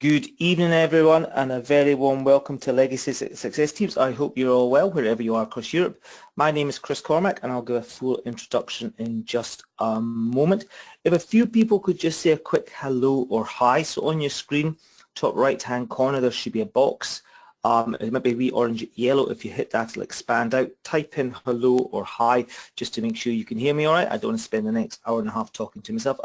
Good evening everyone, and a very warm welcome to Legacy Success Teams. I hope you're all well wherever you are across Europe. My name is Chris Cormack and I'll give a full introduction in just a moment. If a few people could just say a quick hello or hi. So on your screen, top right hand corner, there should be a box. It might be wee orange yellow. If you hit that, it'll expand out. Type in hello or hi just to make sure you can hear me all right. I don't want to spend the next hour and a half talking to myself.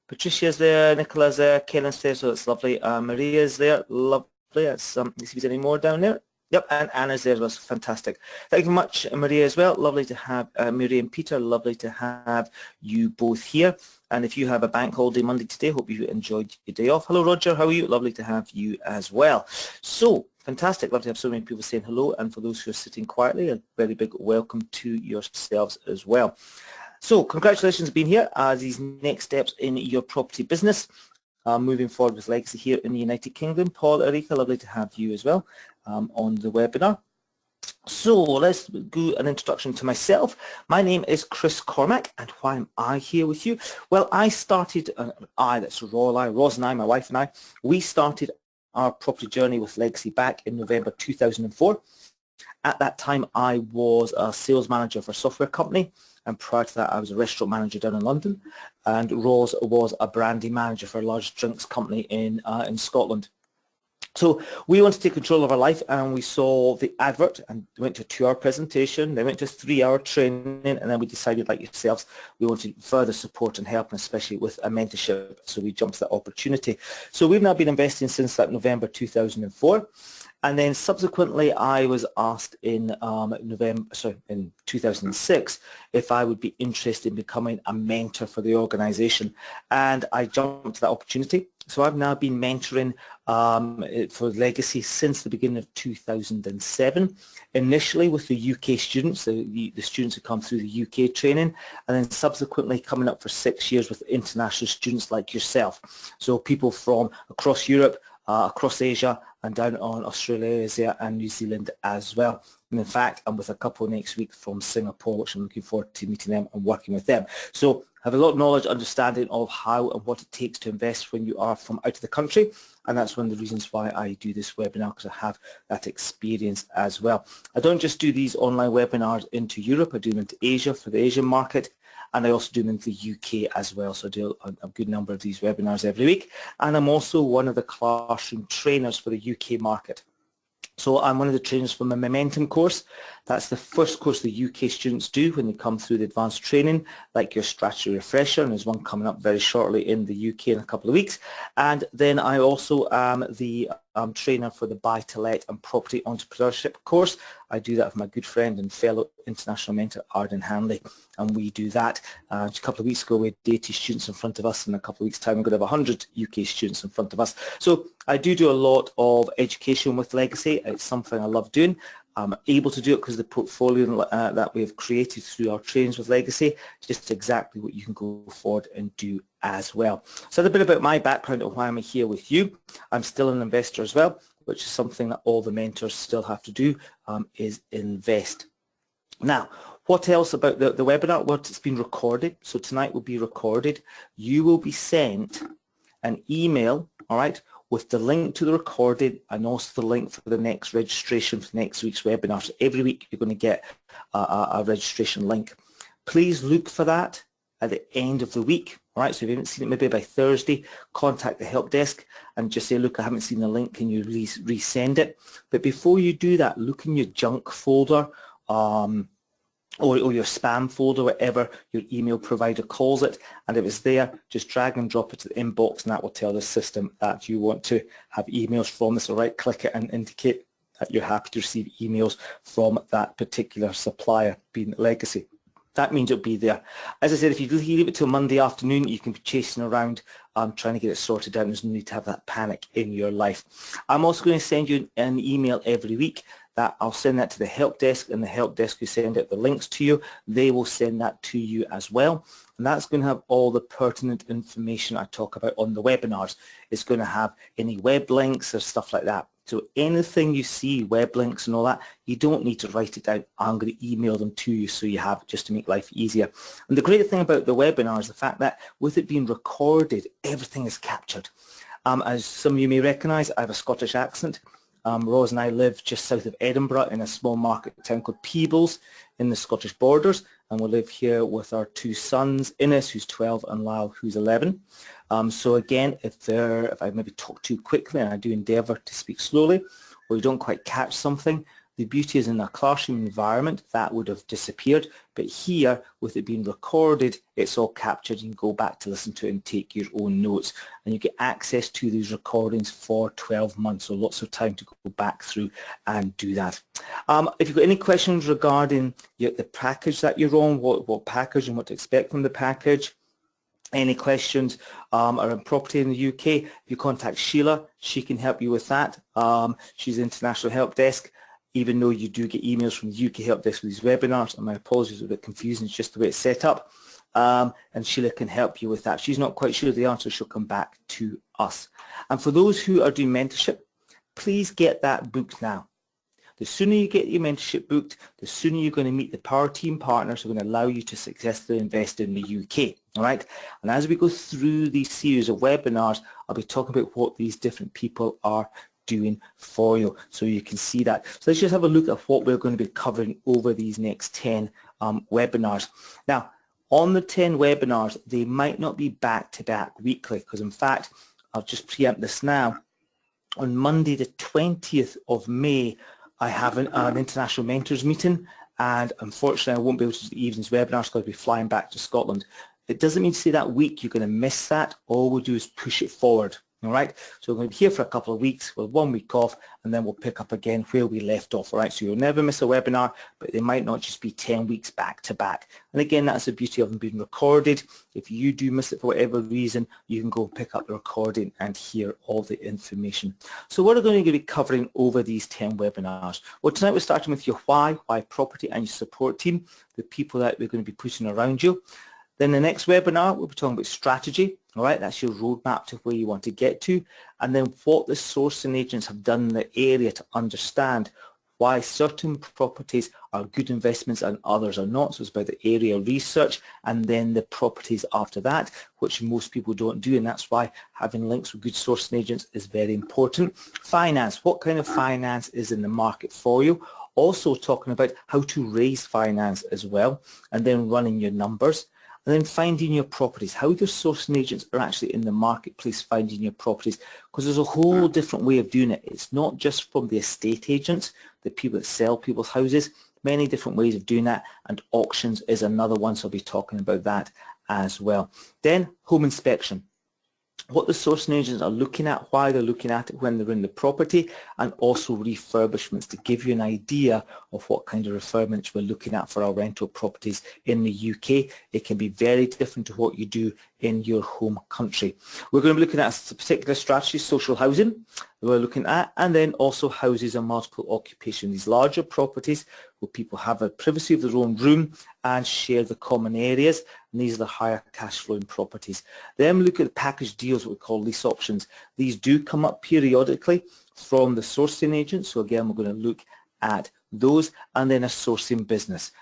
Patricia's there, Nicola's there, Kellen's there, so it's lovely. Maria's there, lovely. Let's see if there's any more down there. Yep, and Anna's there as well, so fantastic. Thank you very much, Maria, as well. Lovely to have Maria and Peter. Lovely to have you both here. And if you have a bank holiday Monday today, hope you enjoyed your day off. Hello, Roger. How are you? Lovely to have you as well. So, fantastic. Love to have so many people saying hello. And for those who are sitting quietly, a very big welcome to yourselves as well. So congratulations on being here as these next steps in your property business. Moving forward with Legacy here in the United Kingdom. Paul, Erika, lovely to have you as well on the webinar. So let's do an introduction to myself. My name is Chris Cormack, and why am I here with you? Well, I started, that's Roz and I, my wife and I, we started our property journey with Legacy back in November 2004. At that time, I was a sales manager for a software company, and prior to that, I was a restaurant manager down in London, and Roz was a branding manager for a large drinks company in Scotland. So we wanted to take control of our life, and we saw the advert and went to a 2-hour presentation, then went to a 3-hour training, and then we decided, like yourselves, we wanted further support and help, and especially with a mentorship, so we jumped to that opportunity. So we've now been investing since that November 2004. And then subsequently, I was asked in 2006 if I would be interested in becoming a mentor for the organization, and I jumped to that opportunity. So I've now been mentoring for Legacy since the beginning of 2007, initially with the UK students, the students who come through the UK training, and then subsequently coming up for 6 years with international students like yourself. So people from across Europe, across Asia, and down on Australasia and New Zealand as well. And in fact, I'm with a couple next week from Singapore, which I'm looking forward to meeting them and working with them. So I have a lot of knowledge, understanding of how and what it takes to invest when you are from out of the country. And that's one of the reasons why I do this webinar, because I have that experience as well. I don't just do these online webinars into Europe, I do them into Asia for the Asian market. And I also do them in the UK as well, so I do a good number of these webinars every week. And I'm also one of the classroom trainers for the UK market. So I'm one of the trainers from the Momentum course. That's the first course the UK students do when they come through the advanced training, like your strategy refresher, and there's one coming up very shortly in the UK in a couple of weeks. And then I also am the trainer for the Buy to Let and Property Entrepreneurship course. I do that with my good friend and fellow international mentor Arden Hanley, and we do that. A couple of weeks ago we had 80 students in front of us, and in a couple of weeks time we're going to have 100 UK students in front of us. So I do a lot of education with Legacy. It's something I love doing. I'm able to do it because the portfolio that we have created through our trainings with Legacy is just exactly what you can go forward and do as well. So a bit about my background and why I'm here with you. I'm still an investor as well, which is something that all the mentors still have to do, is invest. Now, what else about the webinar? Well, it's been recorded, so tonight will be recorded. You will be sent an email, all right, with the link to the recorded and also the link for the next registration for next week's webinar. So every week you're going to get a registration link. Please look for that at the end of the week. All right, so if you haven't seen it maybe by Thursday, contact the help desk and just say, look, I haven't seen the link, can you resend it? But before you do that, look in your junk folder, or your spam folder, whatever your email provider calls it, and if it's there, just drag and drop it to the inbox, and that will tell the system that you want to have emails from this. All right, click it and indicate that you're happy to receive emails from that particular supplier, being Legacy. That means it'll be there. As I said, if you leave it till Monday afternoon, you can be chasing around trying to get it sorted out. There's no need to have that panic in your life. I'm also going to send you an email every week. That I'll send that to the help desk, and the help desk who send out the links to you, they will send that to you as well. And that's going to have all the pertinent information I talk about on the webinars. It's going to have any web links or stuff like that. So anything you see, web links and all that, you don't need to write it down. I'm going to email them to you so you have it, just to make life easier. And the great thing about the webinar is the fact that with it being recorded, everything is captured. As some of you may recognise, I have a Scottish accent. Ros and I live just south of Edinburgh in a small market town called Peebles in the Scottish borders, and we live here with our two sons, Innes, who's 12, and Lau, who's 11. So again, if I maybe talk too quickly, and I do endeavour to speak slowly, or you don't quite catch something, the beauty is in a classroom environment that would have disappeared, but here with it being recorded, it's all captured. You can go back to listen to it and take your own notes, and you get access to these recordings for 12 months, so lots of time to go back through and do that. If you've got any questions regarding the package that you're on, what package and what to expect from the package, any questions around property in the UK, if you contact Sheila, she can help you with that. She's International Help Desk. Even though you do get emails from the UK Help Desk with these webinars, and my apologies, it's a bit confusing, it's just the way it's set up, and Sheila can help you with that. She's not quite sure of the answer, she'll come back to us. And for those who are doing mentorship, please get that booked now. The sooner you get your mentorship booked, the sooner you're going to meet the Power Team partners who are going to allow you to successfully invest in the UK. All right? And as we go through these series of webinars, I'll be talking about what these different people are doing for you, so you can see that. So let's just have a look at what we're going to be covering over these next 10 webinars. Now, on the 10 webinars, they might not be back-to-back weekly, because in fact, I'll just preempt this now. On Monday, the 20th of May, I have an international mentors meeting, and unfortunately, I won't be able to do the evening's webinars because I'll be flying back to Scotland. It doesn't mean to say that week you're going to miss that. All we'll do is push it forward. All right, so we're going to be here for a couple of weeks with 1 week off, and then we'll pick up again where we left off. All right, so you'll never miss a webinar, but they might not just be 10 weeks back to back. And again, that's the beauty of them being recorded. If you do miss it for whatever reason, you can go pick up the recording and hear all the information. So what are we going to be covering over these 10 webinars? Well, tonight we're starting with your why property, and your support team, the people that we're going to be putting around you. Then the next webinar, we'll be talking about strategy. All right, that's your roadmap to where you want to get to, and then what the sourcing agents have done in the area to understand why certain properties are good investments and others are not. So it's about the area research, and then the properties after that, which most people don't do, and that's why having links with good sourcing agents is very important. Finance, what kind of finance is in the market for you? Also talking about how to raise finance as well, and then running your numbers. And then finding your properties, how your sourcing agents are actually in the marketplace finding your properties, because there's a whole different way of doing it. It's not just from the estate agents, the people that sell people's houses, many different ways of doing that, and auctions is another one, so I'll be talking about that as well. Then home inspection, what the sourcing agents are looking at, why they're looking at it when they're in the property, and also refurbishments to give you an idea of what kind of refurbishments we're looking at for our rental properties in the UK. It can be very different to what you do in your home country. We're going to be looking at a particular strategy, social housing, we're looking at, and then also houses and multiple occupation, these larger properties where people have a privacy of their own room and share the common areas, and these are the higher cash flowing properties. Then we look at package deals, what we call lease options. These do come up periodically from the sourcing agent, so again we're going to look at those, and then a sourcing business.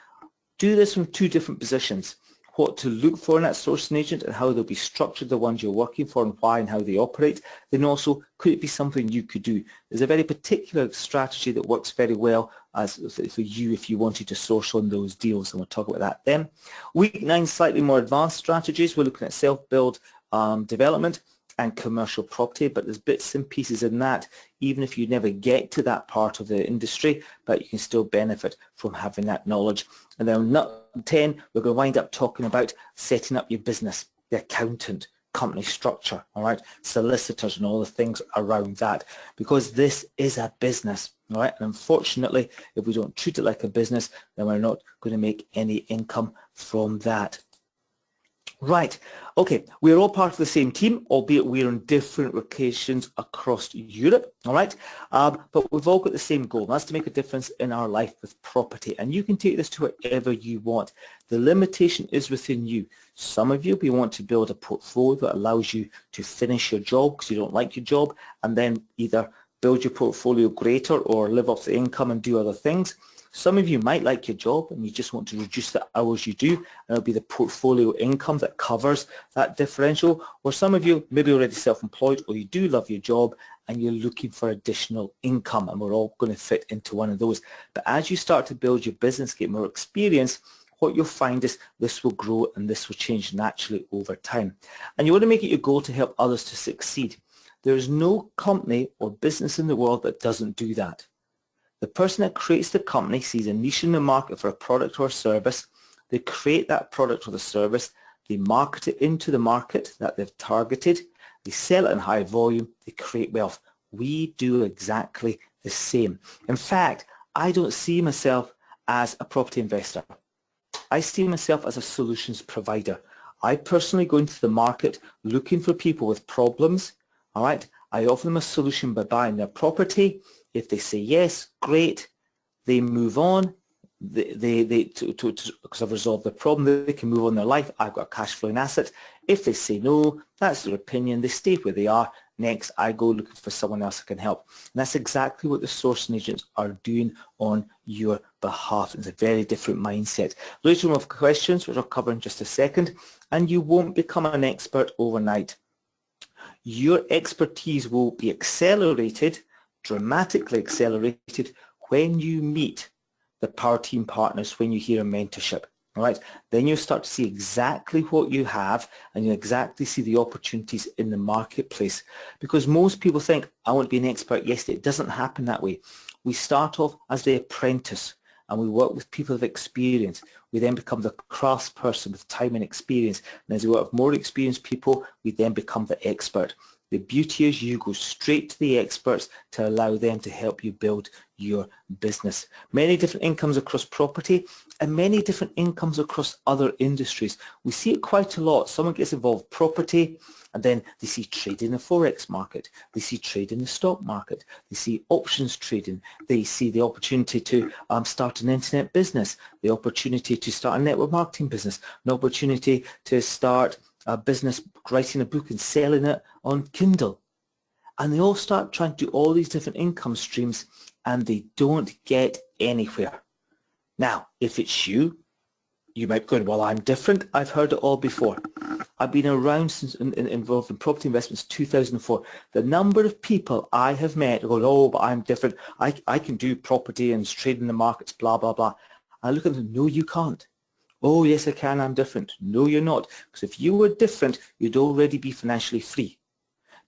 Do this from two different positions. What to look for in that sourcing agent and how they'll be structured, the ones you're working for, and why and how they operate. Then also, could it be something you could do? There's a very particular strategy that works very well as for you if you wanted to source on those deals, and we'll talk about that then. Week 9, slightly more advanced strategies. We're looking at self-build development and commercial property, but there's bits and pieces in that, even if you never get to that part of the industry, but you can still benefit from having that knowledge. And then 10, we're going to wind up talking about setting up your business, the accountant, company structure, all right, solicitors and all the things around that, because this is a business, all right, and unfortunately, if we don't treat it like a business, then we're not going to make any income from that. Right, okay, we're all part of the same team, albeit we're in different locations across Europe, all right, but we've all got the same goal, and that's to make a difference in our life with property, and you can take this to whatever you want. The limitation is within you. Some of you, we want to build a portfolio that allows you to finish your job because you don't like your job, and then either build your portfolio greater or live off the income and do other things. Some of you might like your job and you just want to reduce the hours you do, and it'll be the portfolio income that covers that differential. Or some of you maybe already self-employed, or you do love your job and you're looking for additional income, and we're all going to fit into one of those. But as you start to build your business, get more experience, what you'll find is this will grow and this will change naturally over time. And you want to make it your goal to help others to succeed. There is no company or business in the world that doesn't do that. The person that creates the company sees a niche in the market for a product or a service. They create that product or the service. They market it into the market that they've targeted. They sell it in high volume. They create wealth. We do exactly the same. In fact, I don't see myself as a property investor. I see myself as a solutions provider. I personally go into the market looking for people with problems. All right, I offer them a solution by buying their property. If they say yes, great. They move on. Because I've resolved the problem, they can move on in their life. I've got a cash flowing asset. If they say no, that's their opinion. They stay where they are. Next, I go looking for someone else that can help. And that's exactly what the sourcing agents are doing on your behalf. It's a very different mindset. Later on, we'll have questions, which I'll cover in just a second. And you won't become an expert overnight. Your expertise will be accelerated, dramatically accelerated, when you meet the Power Team partners, when you hear a mentorship. All right, then you'll start to see exactly what you have, and you'll exactly see the opportunities in the marketplace. Because most people think, I want to be an expert yesterday. It doesn't happen that way. We start off as the apprentice, and we work with people of experience. We then become the craftsperson with time and experience. And as we work with more experienced people, we then become the expert. The beauty is you go straight to the experts to allow them to help you build your business. Many different incomes across property and many different incomes across other industries. We see it quite a lot. Someone gets involved in property and then they see trade in the Forex market. They see trade in the stock market. They see options trading. They see the opportunity to start an internet business, the opportunity to start a network marketing business, an opportunity to start a business, writing a book and selling it on Kindle. And they all start trying to do all these different income streams and they don't get anywhere. Now, if it's you, you might be going, well, I'm different. I've heard it all before. I've been around since involved in property investments 2004. The number of people I have met who go, oh, but I'm different. I can do property and trade in the markets, blah, blah, blah. I look at them, no, you can't. Oh, yes, I can. I'm different. No, you're not. Because if you were different, you'd already be financially free.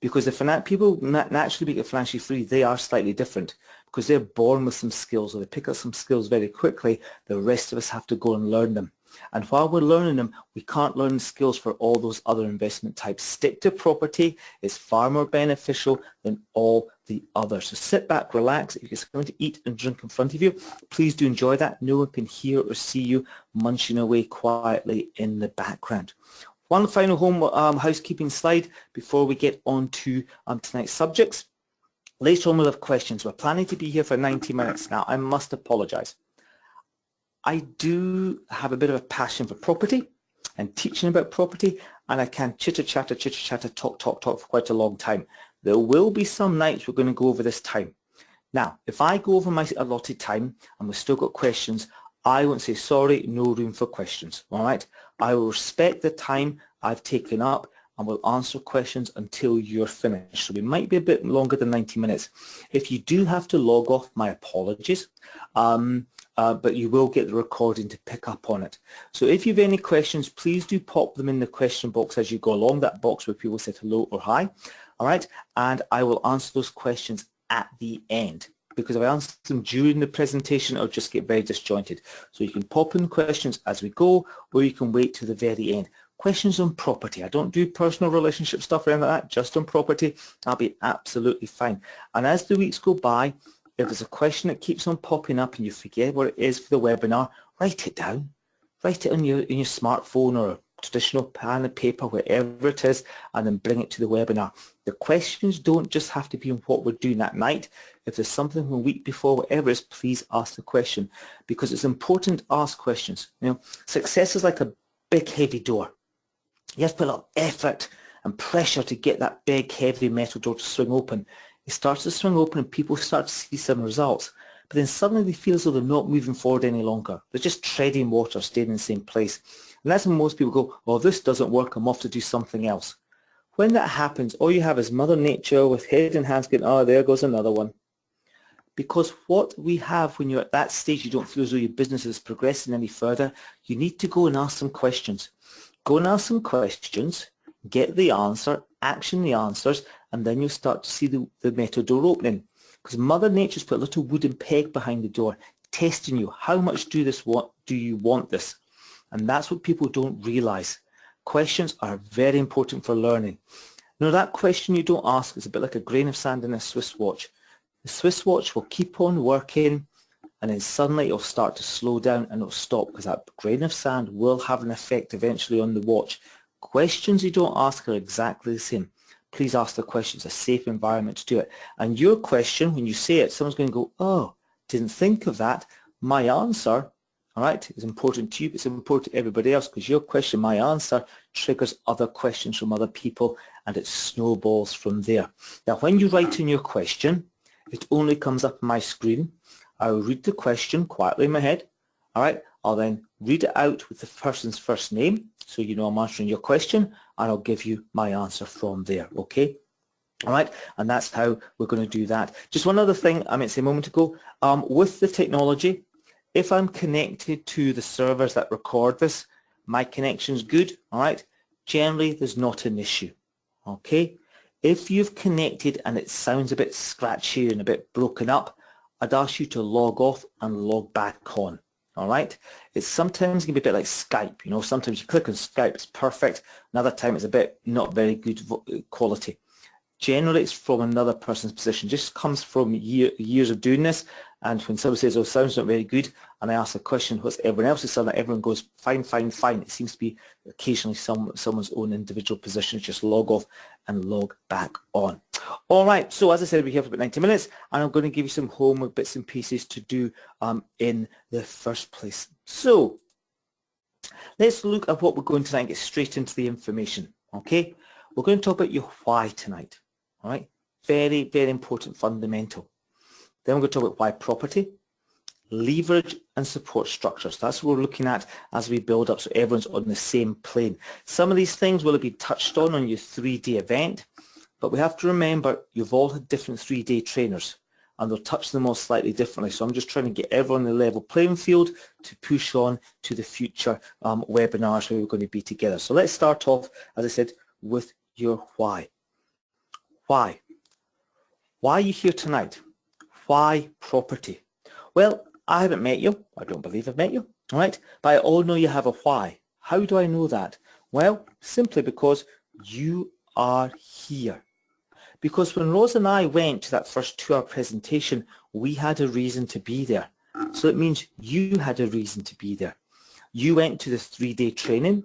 Because the people naturally get financially free, they are slightly different because they're born with some skills or they pick up some skills very quickly. The rest of us have to go and learn them. And while we're learning them, we can't learn skills for all those other investment types. Stick to property. It's far more beneficial than all the others. So sit back, relax. If you're going to eat and drink in front of you, please do enjoy that. No one can hear or see you munching away quietly in the background. One final housekeeping slide before we get on to tonight's subjects. Later on we'll have questions. We're planning to be here for 90 minutes. Now I must apologize. I do have a bit of a passion for property and teaching about property, and I can chitter-chatter, talk for quite a long time. There will be some nights we're going to go over this time. Now, if I go over my allotted time and we've still got questions, I won't say, sorry, no room for questions, all right? I will respect the time I've taken up and will answer questions until you're finished. So we might be a bit longer than 90 minutes. If you do have to log off, my apologies, but you will get the recording to pick up on it. So if you have any questions, please do pop them in the question box as you go along, that box where people say hello or hi, all right? And I will answer those questions at the end, because if I answer them during the presentation, it'll just get very disjointed. So you can pop in questions as we go, or you can wait to the very end. Questions on property. I don't do personal relationship stuff or anything like that, just on property. I'll be absolutely fine. And as the weeks go by, if there's a question that keeps on popping up and you forget what it is for the webinar, write it down. Write it on your smartphone or a traditional pen and paper, wherever it is, and then bring it to the webinar. The questions don't just have to be on what we're doing that night. If there's something from a week before, whatever it is, please ask the question, because it's important to ask questions. You know, success is like a big heavy door. You have to put a lot of effort and pressure to get that big heavy metal door to swing open. It starts to swing open and people start to see some results. but then suddenly they feel as though they're not moving forward any longer. They're just treading water, staying in the same place. And that's when most people go, oh, this doesn't work, I'm off to do something else. When that happens, all you have is Mother Nature with head and hands going, oh, there goes another one. Because what we have when you're at that stage, you don't feel as though your business is progressing any further, you need to go and ask some questions. Go and ask some questions, get the answer, action the answers, and then you'll start to see the metal door opening. Because Mother Nature's put a little wooden peg behind the door, testing you. How much do you want this? And that's what people don't realize. Questions are very important for learning. Now that question you don't ask is a bit like a grain of sand in a Swiss watch. The Swiss watch will keep on working, and then suddenly it'll start to slow down and it'll stop, because that grain of sand will have an effect eventually on the watch. Questions you don't ask are exactly the same. Please ask the questions, a safe environment to do it. And your question, when you say it, someone's going to go, oh, didn't think of that. My answer, all right, is important to you, but it's important to everybody else, because your question, my answer, triggers other questions from other people, and it snowballs from there. Now, when you write in your question, it only comes up on my screen. I will read the question quietly in my head. All right, I'll then read it out with the person's first name, so you know I'm answering your question, and I'll give you my answer from there, okay? All right, and that's how we're going to do that. Just one other thing I meant to say a moment ago, with the technology, if I'm connected to the servers that record this, my connection's good, all right? Generally, there's not an issue, okay? If you've connected and it sounds a bit scratchy and a bit broken up, I'd ask you to log off and log back on. All right? It's sometimes going to be a bit like Skype. You know, sometimes you click on Skype, it's perfect. Another time it's a bit not very good quality. Generally, it's from another person's position. Just comes from years of doing this. And when someone says, oh, sounds not very good, and I ask a question, what's everyone else's sound? Everyone goes, fine, fine, fine. It seems to be occasionally someone's own individual position. Just log off and log back on. All right, so as I said, we're here for about 90 minutes, and I'm going to give you some homework bits and pieces to do in the first place. So let's look at what we're going to tonight and get straight into the information, okay? We're going to talk about your why tonight, all right? Very, very important, fundamental. Then we're going to talk about why property, leverage and support structures. That's what we're looking at as we build up so everyone's on the same plane. Some of these things will have been touched on your 3-day event, but we have to remember you've all had different 3-day trainers and they'll touch them all slightly differently. So I'm just trying to get everyone on the level playing field to push on to the future webinars where we're going to be together. So let's start off, as I said, with your why. Why? Why are you here tonight? Why property? Well, I haven't met you. I don't believe I've met you, all right? But I all know you have a why. How do I know that? Well, simply because you are here. Because when Rose and I went to that first 2-hour presentation, we had a reason to be there. So it means you had a reason to be there. You went to the 3-day training,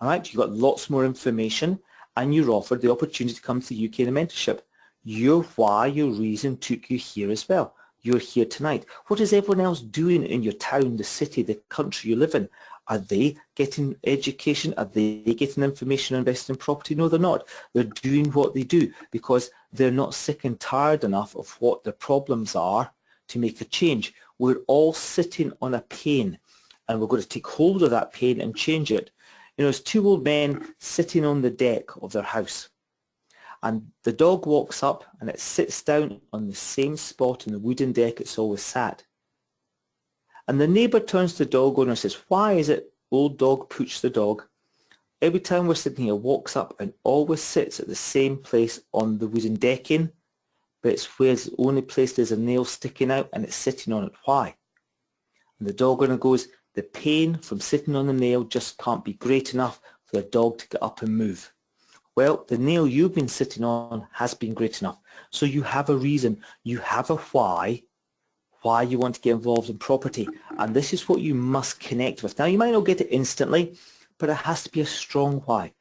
all right? You got lots more information, and you're offered the opportunity to come to the UK in a mentorship. Your why, your reason took you here as well. You're here tonight. What is everyone else doing in your town, the city, the country you live in? Are they getting education? Are they getting information on investing in property? No, they're not. They're doing what they do because they're not sick and tired enough of what their problems are to make a change. We're all sitting on a pain, and we're going to take hold of that pain and change it. You know, it's 2 old men sitting on the deck of their house. And the dog walks up and it sits down on the same spot on the wooden deck it's always sat. And the neighbour turns to the dog owner and says, why is it old dog Pooch the dog, every time we're sitting here, walks up and always sits at the same place on the wooden decking, but it's where the only place there's a nail sticking out and it's sitting on it. Why? And the dog owner goes, the pain from sitting on the nail just can't be great enough for the dog to get up and move. Well, the nail you've been sitting on has been great enough. So you have a reason, you have a why you want to get involved in property. And this is what you must connect with. Now, you might not get it instantly, but it has to be a strong why.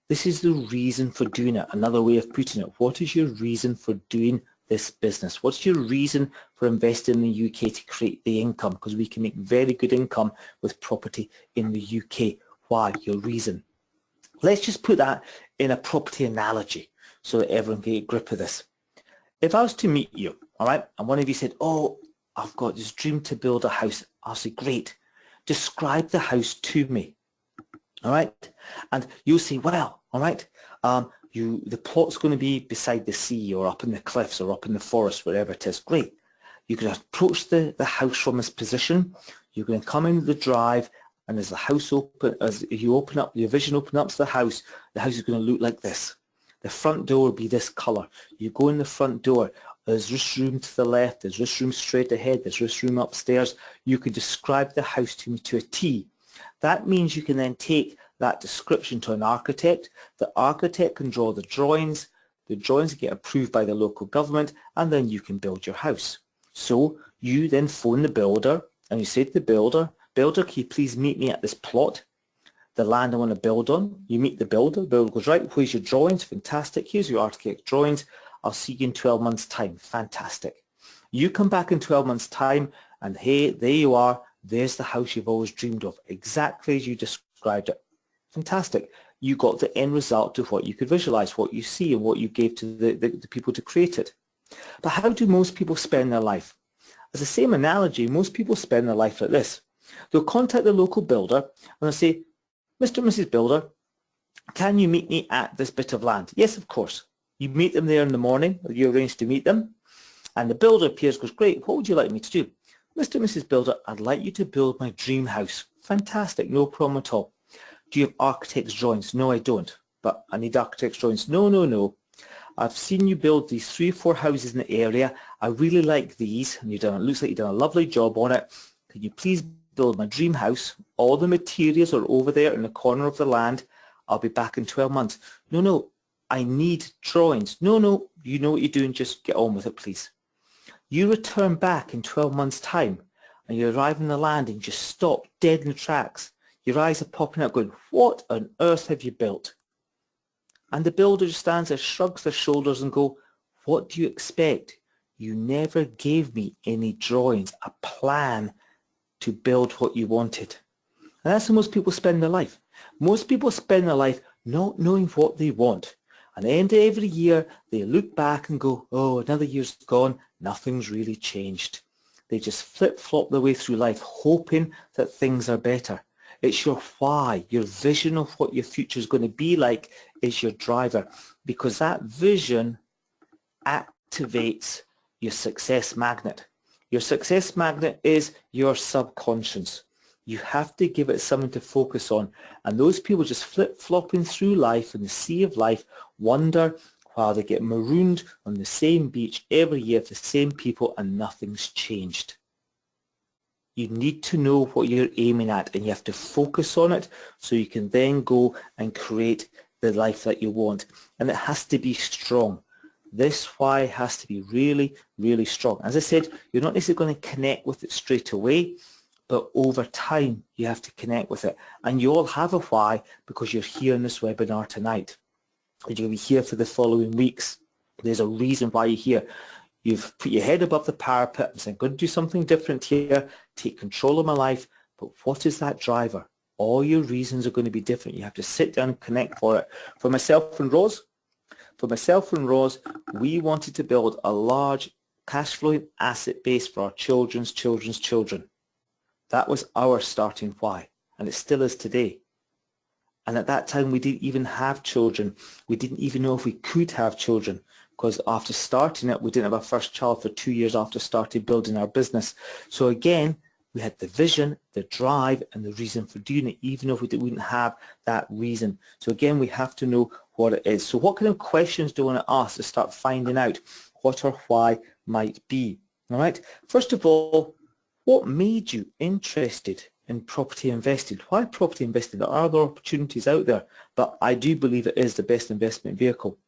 This is the reason for doing it. Another way of putting it, what is your reason for doing this business? What's your reason for investing in the UK to create the income? Because we can make very good income with property in the UK. Why? Your reason. Let's just put that in a property analogy so that everyone can get a grip of this. If I was to meet you, all right, and one of you said, oh, I've got this dream to build a house. I'll say, great. Describe the house to me. All right. And you'll say, well, all right, the plot's going to be beside the sea or up in the cliffs or up in the forest, wherever it is. Great. You can approach the house from this position. You're going to come in the drive, and as the house as you open up, your vision open up to the house is going to look like this. The front door will be this color. You go in the front door. There's this room to the left. There's this room straight ahead. There's this room upstairs. You can describe the house to me to a T. That means you can then take that description to an architect. The architect can draw the drawings get approved by the local government, and then you can build your house. So you then phone the builder and you say to the builder, can you please meet me at this plot, the land I want to build on? You meet the builder goes, right, where's your drawings? Fantastic, here's your architect drawings. I'll see you in 12 months time. Fantastic. You come back in 12 months time and hey, there you are. There's the house you've always dreamed of, exactly as you described it. Fantastic. You got the end result of what you could visualize, what you see, and what you gave to the people to create it. But how do most people spend their life? As the same analogy, most people spend their life like this. They'll contact the local builder and they'll say, Mr. and Mrs. Builder, can you meet me at this bit of land? Yes, of course. You meet them there in the morning, you arrange to meet them, and the builder appears, goes, great, what would you like me to do? Mr. and Mrs. Builder, I'd like you to build my dream house. Fantastic, no problem at all. Do you have architect's drawings? No, I don't, but I need architect's drawings. No. I've seen you build these 3 or 4 houses in the area. I really like these, and it looks like you've done a lovely job on it. Can you please build my dream house? All the materials are over there in the corner of the land. I'll be back in 12 months. No, I need drawings. No, you know what you're doing, just get on with it, please. You return back in 12 months' time, and you arrive on the land and just stop dead in the tracks. Your eyes are popping out going, what on earth have you built? And the builder just stands there, shrugs their shoulders and go, what do you expect? You never gave me any drawings, a plan to build what you wanted. And that's how most people spend their life. Most people spend their life not knowing what they want. And at the end of every year, they look back and go, oh, another year's gone, nothing's really changed. They just flip-flop their way through life, hoping that things are better. It's your why, your vision of what your future is going to be like is your driver, because that vision activates your success magnet. Your success magnet is your subconscious. You have to give it something to focus on, and those people just flip-flopping through life in the sea of life wonder while they get marooned on the same beach every year with the same people and nothing's changed. You need to know what you're aiming at, and you have to focus on it so you can then go and create the life that you want. And it has to be strong. This why has to be really, really strong. As I said, you're not necessarily going to connect with it straight away, but over time you have to connect with it. And you all have a why because you're here in this webinar tonight. And you're going to be here for the following weeks. There's a reason why you're here. You've put your head above the parapet and said, I'm going to do something different here, take control of my life, but what is that driver? All your reasons are going to be different. You have to sit down and connect for it. For myself and Rose, we wanted to build a large cash flowing asset base for our children's children. That was our starting why, and it still is today. And at that time, we didn't even have children. We didn't even know if we could have children, because after starting it, we didn't have our first child for 2 years after starting building our business. So again, we had the vision, the drive, and the reason for doing it, even if we wouldn't have that reason. So again, we have to know what it is. So what kind of questions do you want to ask to start finding out what our why might be? All right. First of all, what made you interested in property investing? Why property investing? There are other opportunities out there, but I do believe it is the best investment vehicle.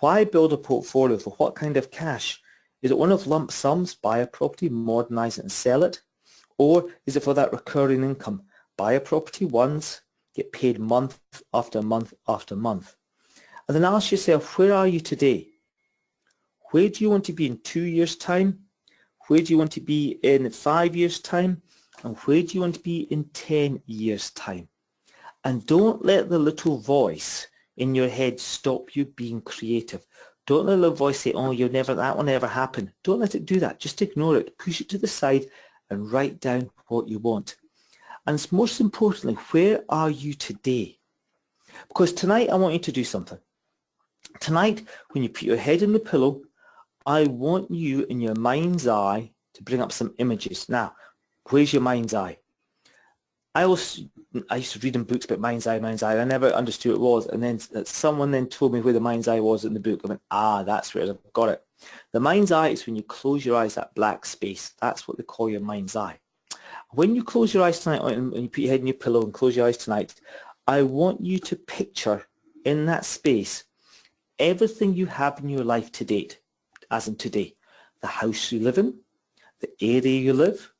Why build a portfolio? For what kind of cash? Is it one of lump sums, buy a property, modernize it and sell it? Or is it for that recurring income? Buy a property once, get paid month after month after month. And then ask yourself, where are you today? Where do you want to be in 2 years' time? Where do you want to be in 5 years' time? And where do you want to be in 10 years' time? And don't let the little voice in your head stop you being creative. Don't let a little voice say, oh, that will never happen. Don't let it do that. Just ignore it. Push it to the side and write down what you want. And most importantly, where are you today? Because tonight I want you to do something. Tonight, when you put your head in the pillow, I want you in your mind's eye to bring up some images. Now, where's your mind's eye? I used to read in books about mind's eye. I never understood what it was, and then someone then told me where the mind's eye was in the book. I went, that's where I've got it. The mind's eye is when you close your eyes, that black space. That's what they call your mind's eye. When you close your eyes tonight, and you put your head in your pillow and close your eyes tonight, I want you to picture in that space everything you have in your life to date, as in today. The house you live in, the area you live,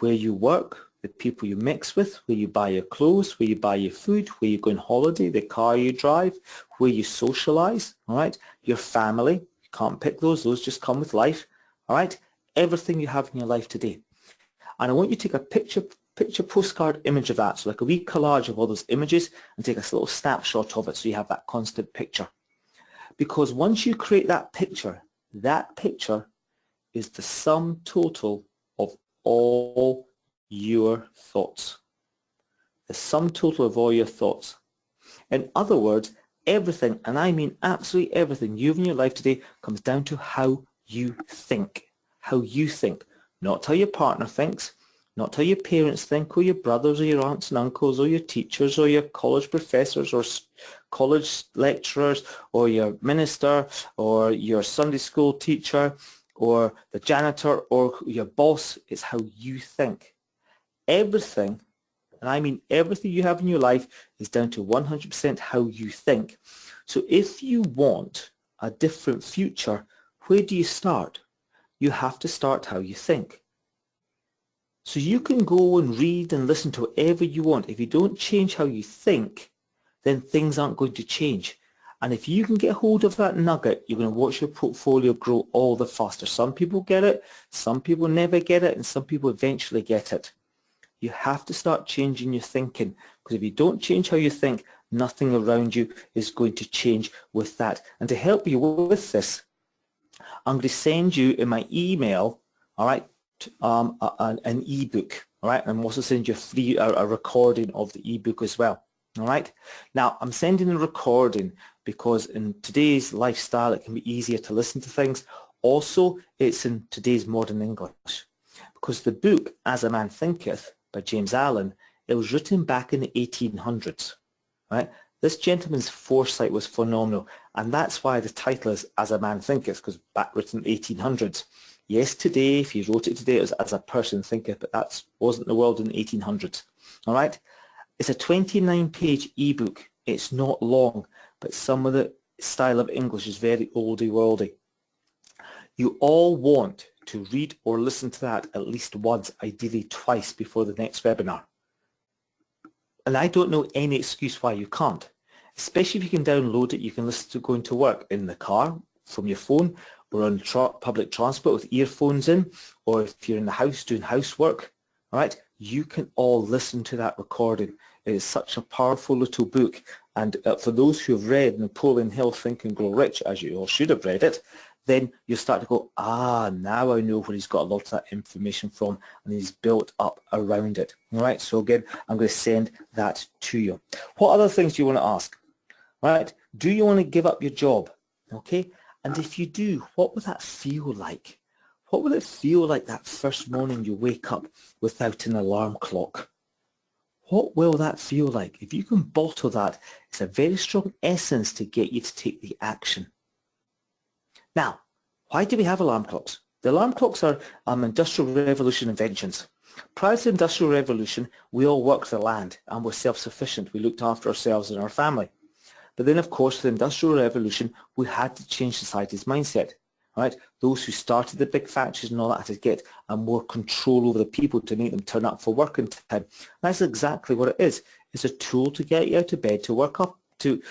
where you work, the people you mix with, where you buy your clothes, where you buy your food, where you go on holiday, the car you drive, where you socialize, all right? Your family, you can't pick those just come with life, all right? Everything you have in your life today. And I want you to take a picture postcard image of that, so like a wee collage of all those images, and take a little snapshot of it so you have that constant picture. Because once you create that picture is the sum total of all your thoughts. The sum total of all your thoughts. In other words, everything, and I mean absolutely everything you have in your life today, comes down to how you think. How you think. Not how your partner thinks, not how your parents think, or your brothers, or your aunts and uncles, or your teachers, or your college professors, or college lecturers, or your minister, or your Sunday school teacher, or the janitor, or your boss. It's how you think. Everything, and I mean everything you have in your life, is down to 100% how you think. So if you want a different future, where do you start? You have to start how you think. So you can go and read and listen to whatever you want. If you don't change how you think, then things aren't going to change. And if you can get hold of that nugget, you're going to watch your portfolio grow all the faster. Some people get it, some people never get it, and some people eventually get it. You have to start changing your thinking, because if you don't change how you think, nothing around you is going to change with that. And to help you with this, I'm going to send you in my email, all right, an ebook, all right, and I'm also send you a recording of the ebook as well, all right. Now, I'm sending a recording because in today's lifestyle, it can be easier to listen to things. Also, it's in today's modern English, because the book, As a Man Thinketh, by James Allen, it was written back in the 1800s, right? This gentleman's foresight was phenomenal, and that's why the title is As a Man Thinketh, because back written in the 1800s. Yes, today, if he wrote it today, it was As a Person Thinketh, but that wasn't the world in the 1800s, all right? It's a 29-page ebook. It's not long, but some of the style of English is very oldie-worldy. You all want to read or listen to that at least once, ideally twice, before the next webinar. And I don't know any excuse why you can't. Especially if you can download it, you can listen to going to work in the car, from your phone, or on public transport with earphones in, or if you're in the house doing housework, all right, you can all listen to that recording. It is such a powerful little book. And for those who have read Napoleon Hill, Think and Grow Rich, as you all should have read it, then you start to go, now I know where he's got a lot of that information from, and he's built up around it. All right, so again, I'm going to send that to you. What other things do you want to ask? All right, do you want to give up your job? Okay, and if you do, what would that feel like? What will it feel like that first morning you wake up without an alarm clock? What will that feel like? If you can bottle that, it's a very strong essence to get you to take the action. Now, why do we have alarm clocks? The alarm clocks are Industrial Revolution inventions. Prior to the Industrial Revolution, we all worked the land and were self-sufficient. We looked after ourselves and our family. But then, of course, the Industrial Revolution, we had to change society's mindset. Right? Those who started the big factories and all that had to get more control over the people to make them turn up for work in time. That's exactly what it is. It's a tool to get you out of bed, to work up, to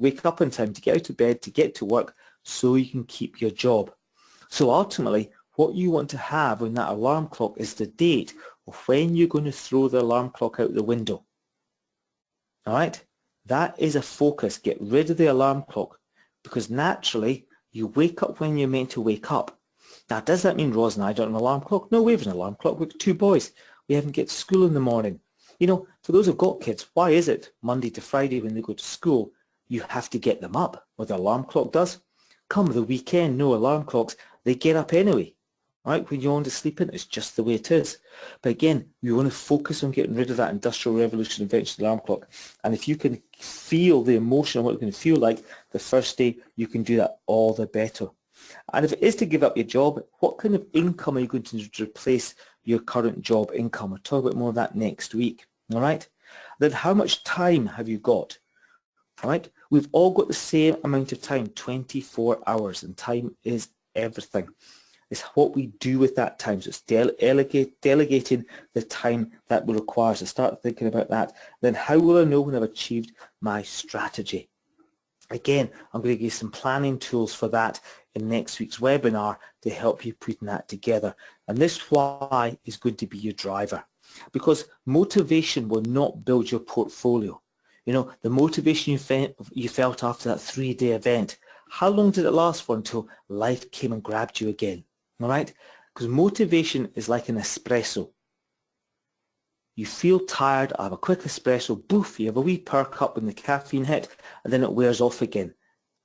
wake up in time, to get out of bed, to get to work, so you can keep your job. So ultimately, what you want to have on that alarm clock is the date of when you're going to throw the alarm clock out the window. All right? That is a focus. Get rid of the alarm clock, because naturally You wake up when you're meant to wake up. Now, does that mean Roz and I don't have an alarm clock? No, we have an alarm clock. We've got 2 boys. We haven't get to school in the morning. You know, for those who've got kids, why is it Monday to Friday when they go to school, you have to get them up, what the alarm clock does? Come the weekend, no alarm clocks, they get up anyway. Right? When you want to sleep in, it's just the way it is. But again, we want to focus on getting rid of that industrial revolution invention alarm clock. And if you can feel the emotion of what it's going to feel like the first day, you can do that all the better. And if it is to give up your job, what kind of income are you going to need to replace your current job income? We'll talk about more of that next week. All right? Then how much time have you got? All right? We've all got the same amount of time, 24 hours, and time is everything. It's what we do with that time. So it's delegating the time that we require. So start thinking about that. Then how will I know when I've achieved my strategy? Again, I'm going to give you some planning tools for that in next week's webinar to help you putting that together. And this why is going to be your driver, because motivation will not build your portfolio. You know, the motivation you felt after that 3-day event, how long did it last for until life came and grabbed you again? All right? Because motivation is like an espresso. You feel tired, I have a quick espresso, boof, you have a wee perk up when the caffeine hit, and then it wears off again.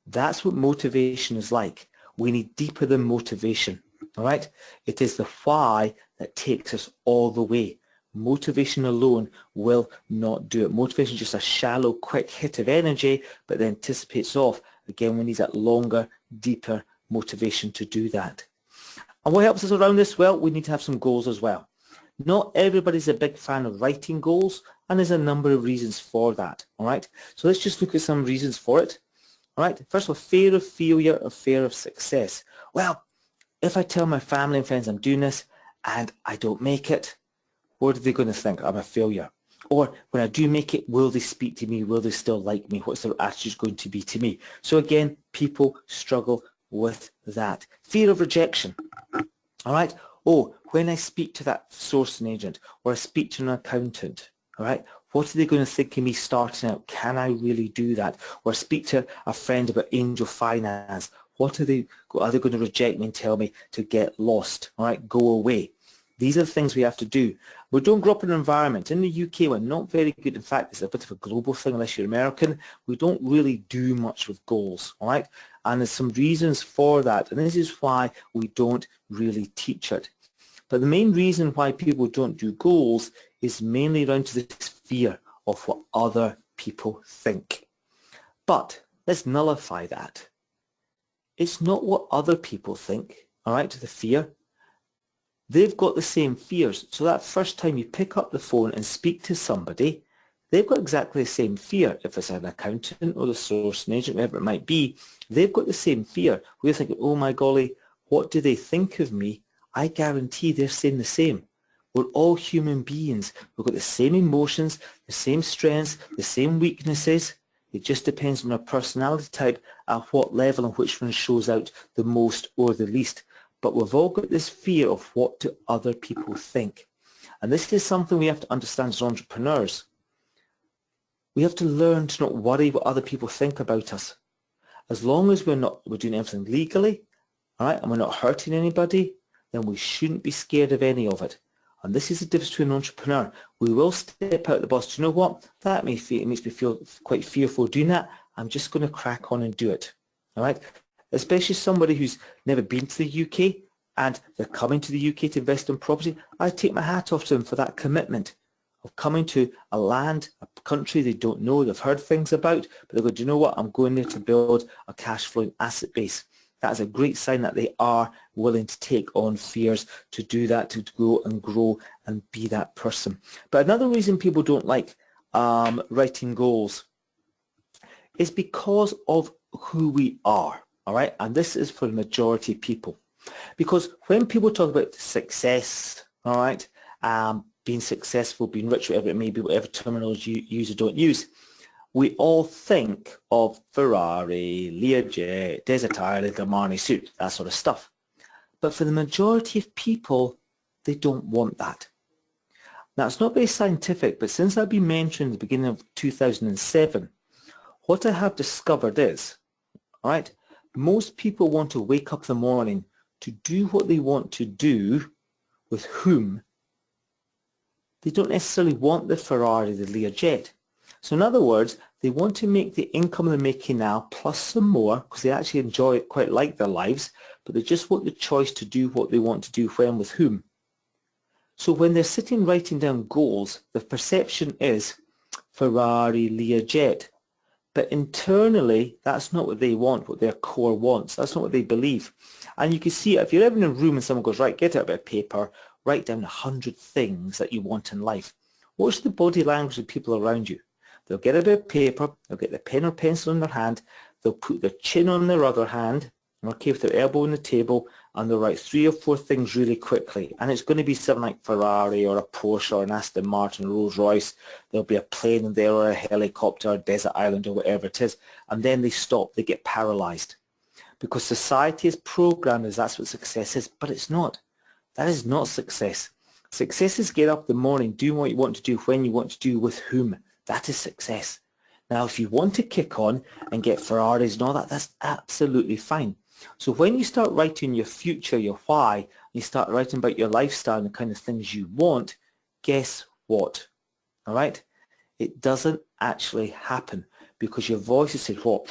That's what motivation is like. We need deeper than motivation. All right? It is the why that takes us all the way. Motivation alone will not do it. Motivation is just a shallow, quick hit of energy, but then anticipates off. Again, we need that longer, deeper motivation to do that. And what helps us around this? Well, we need to have some goals as well. Not everybody's a big fan of writing goals, and there's a number of reasons for that. All right, so let's just look at some reasons for it. All right, first of all, fear of failure or fear of success. Well, if I tell my family and friends I'm doing this and I don't make it, what are they going to think? I'm a failure. Or when I do make it, will they speak to me? Will they still like me? What's their attitude going to be to me? So again, people struggle with that. Fear of rejection. All right. Oh, when I speak to that sourcing agent or I speak to an accountant, all right, what are they going to think of me starting out? Can I really do that? Or speak to a friend about angel finance. What are they going to reject me and tell me to get lost? All right, go away. These are the things we have to do. We don't grow up in an environment. In the UK, we're not very good. In fact, it's a bit of a global thing unless you're American. We don't really do much with goals, all right? And there's some reasons for that. And this is why we don't really teach it. But the main reason why people don't do goals is mainly around to this fear of what other people think. But let's nullify that. It's not what other people think, all right, the fear. They've got the same fears. So that first time you pick up the phone and speak to somebody, they've got exactly the same fear. If it's an accountant or the sourcing agent, whatever it might be, they've got the same fear. We're thinking, oh my golly, what do they think of me? I guarantee they're saying the same. We're all human beings. We've got the same emotions, the same strengths, the same weaknesses. It just depends on our personality type at what level and which one shows out the most or the least. But we've all got this fear of what do other people think. And this is something we have to understand as entrepreneurs. We have to learn to not worry what other people think about us. As long as we're doing everything legally, all right, and we're not hurting anybody, then we shouldn't be scared of any of it. And this is the difference between an entrepreneur. We will step out the box. Do you know what? That makes me feel quite fearful doing that. I'm just going to crack on and do it. All right? Especially somebody who's never been to the UK and they're coming to the UK to invest in property. I take my hat off to them for that commitment of coming to a land, a country they don't know, they've heard things about, but they go, do you know what? I'm going there to build a cash flowing asset base. That is a great sign that they are willing to take on fears to do that, to go and grow and be that person. But another reason people don't like writing goals is because of who we are, all right? And this is for the majority of people. Because when people talk about success, all right, being successful, being rich, whatever it may be, whatever terminology you use or don't use, we all think of Ferrari, Learjet, Desert Island, Armani suit, that sort of stuff. But for the majority of people, they don't want that. Now, it's not very scientific, but since I've been mentioning the beginning of 2007, what I have discovered is, all right, Most people want to wake up in the morning to do what they want to do with whom. They don't necessarily want the Ferrari, the Learjet. So in other words, they want to make the income they're making now plus some more because they actually enjoy it, quite like their lives, but they just want the choice to do what they want to do when with whom. So when they're sitting writing down goals, the perception is Ferrari, Learjet. But internally, that's not what they want, what their core wants. That's not what they believe. And you can see it, if you're ever in a room and someone goes, right, get out a bit of paper, write down 100 things that you want in life. What's the body language of people around you? They'll get a bit of paper, they'll get the pen or pencil in their hand, they'll put their chin on their other hand, okay, with their elbow on the table, and they'll write 3 or 4 things really quickly. And it's going to be something like Ferrari or a Porsche or an Aston Martin, Rolls Royce. There'll be a plane in there or a helicopter, or desert island or whatever it is. And then they stop, they get paralyzed. Because society is programmed as that's what success is, but it's not. That is not success. Success is get up in the morning, doing what you want to do, when you want to do, with whom. That is success. Now, if you want to kick on and get Ferraris and all that, that's absolutely fine. So when you start writing your future, your why, you start writing about your lifestyle and the kind of things you want, guess what? All right? It doesn't actually happen because your voice is saying, well,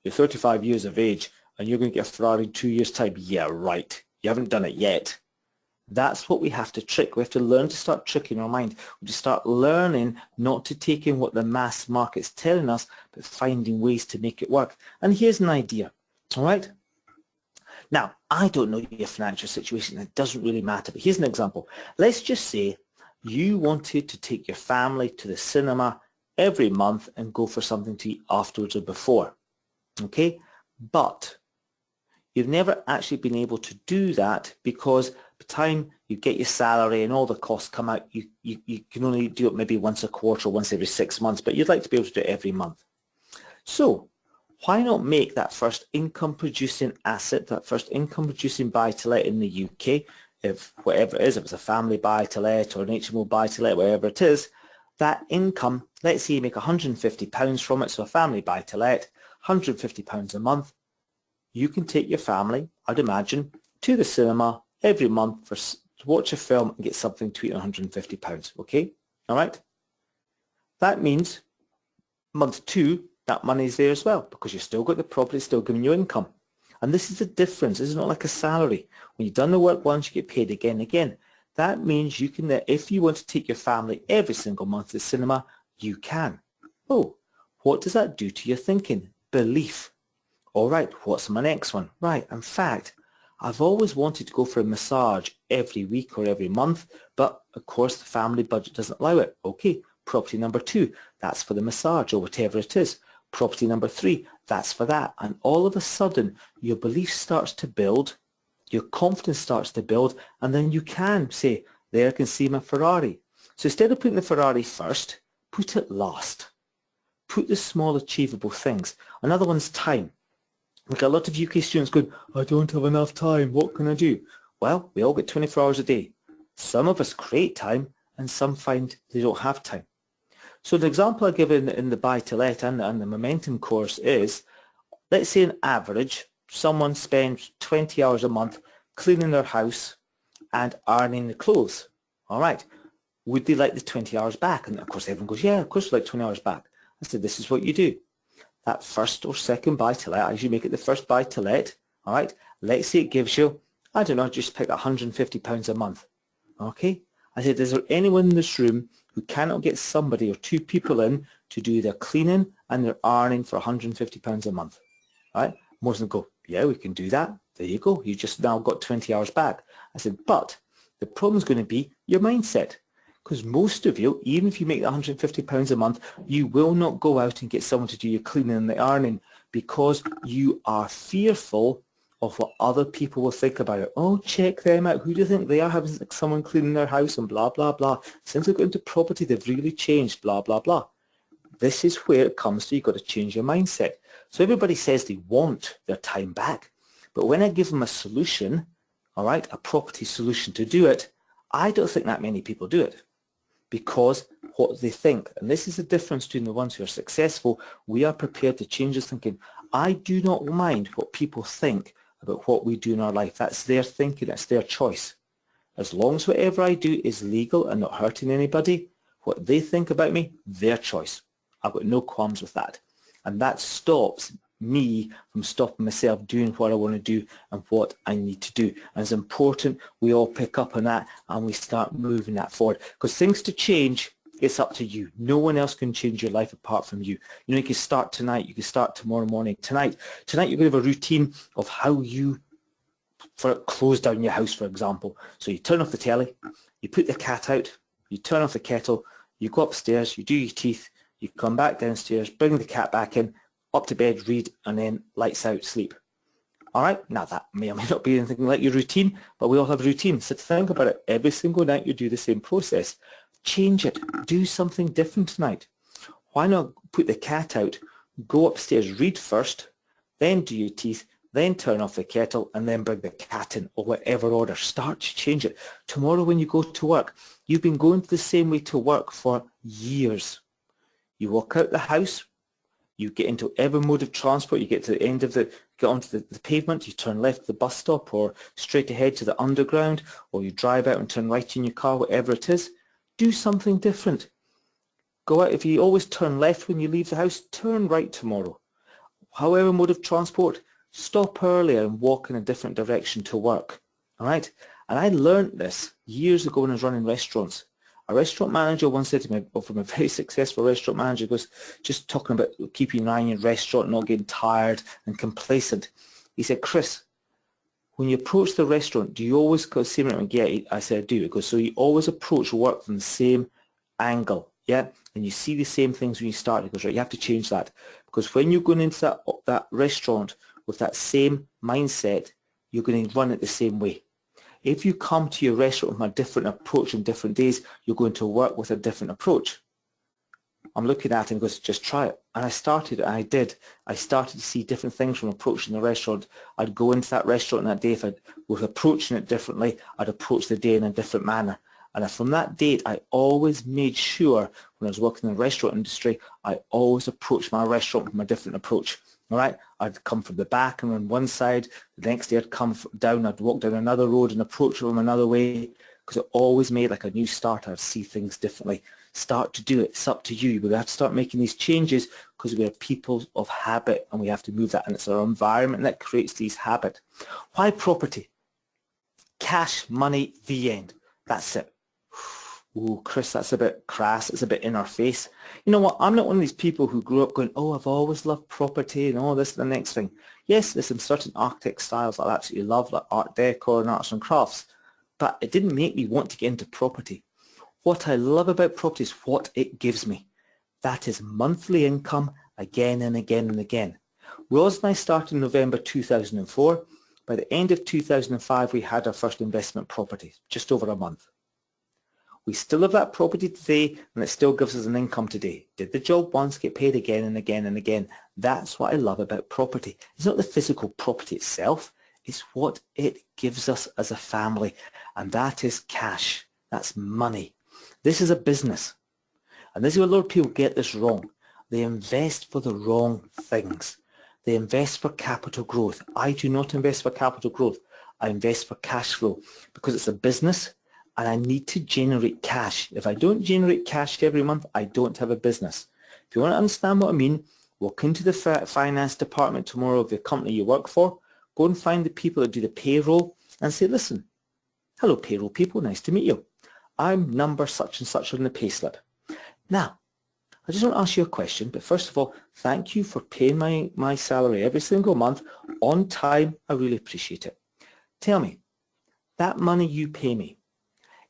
you're 35 years of age and you're going to get a Ferrari in 2 years' time. Yeah, right. You haven't done it yet. That's what we have to trick. We have to learn to start tricking our mind. We have to start learning not to take in what the mass market's telling us, but finding ways to make it work. And here's an idea. All right? Now, I don't know your financial situation. It doesn't really matter. But here's an example. Let's just say you wanted to take your family to the cinema every month and go for something to eat afterwards or before. Okay? But you've never actually been able to do that because by the time you get your salary and all the costs come out, you can only do it maybe once a quarter, once every 6 months, but you'd like to be able to do it every month. So why not make that first income producing asset, that first income producing buy-to-let in the UK, if whatever it is, if it's a family buy-to-let or an HMO buy-to-let, whatever it is, that income, let's say you make £150 from it, so a family buy-to-let, £150 a month, you can take your family, I'd imagine, to the cinema every month to watch a film and get something to eat on £150, okay? All right? That means month 2, that money's there as well because you've still got the property, still giving you income. And this is the difference. This is not like a salary. When you've done the work once, you get paid again and again. That means you can, if you want to take your family every single month to the cinema, you can. Oh, what does that do to your thinking? Belief. All right, what's my next one? Right, in fact, I've always wanted to go for a massage every week or every month, but of course the family budget doesn't allow it. Okay, property number 2, that's for the massage or whatever it is. Property number 3, that's for that. And all of a sudden, your belief starts to build, your confidence starts to build, and then you can say, there I can see my Ferrari. So instead of putting the Ferrari first, put it last. Put the small achievable things. Another one's time. We've got a lot of UK students going, I don't have enough time, what can I do? Well, we all get 24 hours a day. Some of us create time and some find they don't have time. So the example I give in the buy-to-let and the momentum course is, let's say on average, someone spends 20 hours a month cleaning their house and ironing the clothes. All right, would they like the 20 hours back? And of course everyone goes, yeah, of course we'd like 20 hours back. I said, this is what you do. That first or second buy-to-let, I usually make it the first buy-to-let, all right, let's say it gives you, I don't know, just pick £150 a month, okay? I said, is there anyone in this room who cannot get somebody or 2 people in to do their cleaning and their ironing for £150 a month, all right? Most of them go, yeah, we can do that. There you go, you just now got 20 hours back. I said, but the problem is going to be your mindset. Because most of you, even if you make £150 a month, you will not go out and get someone to do your cleaning and the ironing because you are fearful of what other people will think about it. Oh, check them out. Who do you think they are? Having someone cleaning their house and blah, blah, blah. Since they've got into property, they've really changed, blah, blah, blah. This is where it comes to, you've got to change your mindset. So everybody says they want their time back. But when I give them a solution, all right, a property solution to do it, I don't think that many people do it. because what they think. And this is the difference between the ones who are successful. We are prepared to change this thinking. I do not mind what people think about what we do in our life. That's their thinking, that's their choice. As long as whatever I do is legal and not hurting anybody, what they think about me, their choice. I've got no qualms with that. And that stops me from stopping myself doing what I want to do and what I need to do. And it's important we all pick up on that and we start moving that forward. Because things to change, it's up to you. No one else can change your life apart from you. You know, you can start tonight, you can start tomorrow morning. Tonight you're going to have a routine of how you close down your house, for example. So you turn off the telly, you put the cat out, you turn off the kettle, you go upstairs, you do your teeth, you come back downstairs, bring the cat back in, up to bed, read, and then lights out, sleep. All right, now that may or may not be anything like your routine, but we all have routines. So think about it. Every single night you do the same process. Change it. Do something different tonight. Why not put the cat out, go upstairs, read first, then do your teeth, then turn off the kettle, and then bring the cat in, or whatever order. Start to change it. Tomorrow when you go to work, you've been going the same way to work for years. You walk out the house, you get into every mode of transport, you get to the end of get onto the pavement, you turn left to the bus stop or straight ahead to the underground, or you drive out and turn right in your car, whatever it is. Do something different. Go out, if you always turn left when you leave the house, turn right tomorrow. However mode of transport, stop earlier and walk in a different direction to work. All right? And I learned this years ago when I was running restaurants. A restaurant manager once said to me, from a very successful restaurant manager, goes, just talking about keeping an eye on your restaurant, not getting tired and complacent. He said, Chris, when you approach the restaurant, do you always go same way? Yeah, I said, I do. He goes, so you always approach work from the same angle, yeah? And you see the same things when you start. He goes, right, you have to change that. Because when you're going into that restaurant with that same mindset, you're going to run it the same way. If you come to your restaurant with a different approach on different days, you're going to work with a different approach. I'm looking at him and goes, just try it. And I started, and I did. I started to see different things from approaching the restaurant. I'd go into that restaurant that day, if I was approaching it differently, I'd approach the day in a different manner. And from that date, I always made sure, when I was working in the restaurant industry, I always approached my restaurant with a different approach. All right, I'd come from the back and on one side, the next day I'd come down, I'd walk down another road and approach them another way, because it always made like a new start. I'd see things differently. Start to do it. It's up to you. We have to start making these changes because we are people of habit and we have to move that, and it's our environment that creates these habits. Why property? Cash, money, the end. That's it. Oh, Chris, that's a bit crass. It's a bit in our face. You know what? I'm not one of these people who grew up going, oh, I've always loved property and all this and the next thing. Yes, there's some certain architect styles I absolutely love, like Art Deco and arts and crafts, but it didn't make me want to get into property. What I love about property is what it gives me. That is monthly income again and again and again. Rose and I started in November 2004. By the end of 2005, we had our first investment property, just over a month. We still have that property today, and it still gives us an income today. Did the job once, get paid again and again and again. That's what I love about property. It's not the physical property itself, it's what it gives us as a family, and that is cash. That's money. This is a business, and this is where a lot of people get this wrong. They invest for the wrong things. They invest for capital growth. I do not invest for capital growth. I invest for cash flow, because it's a business and I need to generate cash. If I don't generate cash every month, I don't have a business. If you want to understand what I mean, walk into the finance department tomorrow of the company you work for, go and find the people that do the payroll and say, listen, hello payroll people, nice to meet you. I'm number such and such on the payslip. Now, I just want to ask you a question, but first of all, thank you for paying my salary every single month on time. I really appreciate it. Tell me, that money you pay me,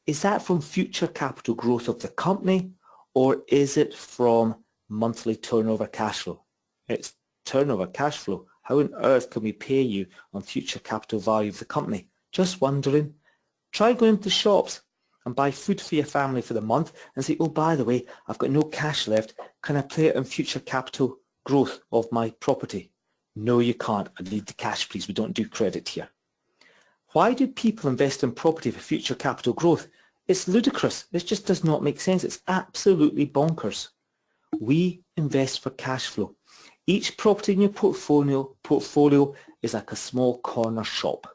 is that from future capital growth of the company, or is it from monthly turnover cash flow? It's turnover cash flow. How on earth can we pay you on future capital value of the company? Just wondering. Try going to shops and buy food for your family for the month and say, oh, by the way, I've got no cash left. Can I pay it on future capital growth of my property? No, you can't. I need the cash, please. We don't do credit here. Why do people invest in property for future capital growth? It's ludicrous. It just does not make sense. It's absolutely bonkers. We invest for cash flow. Each property in your portfolio is like a small corner shop.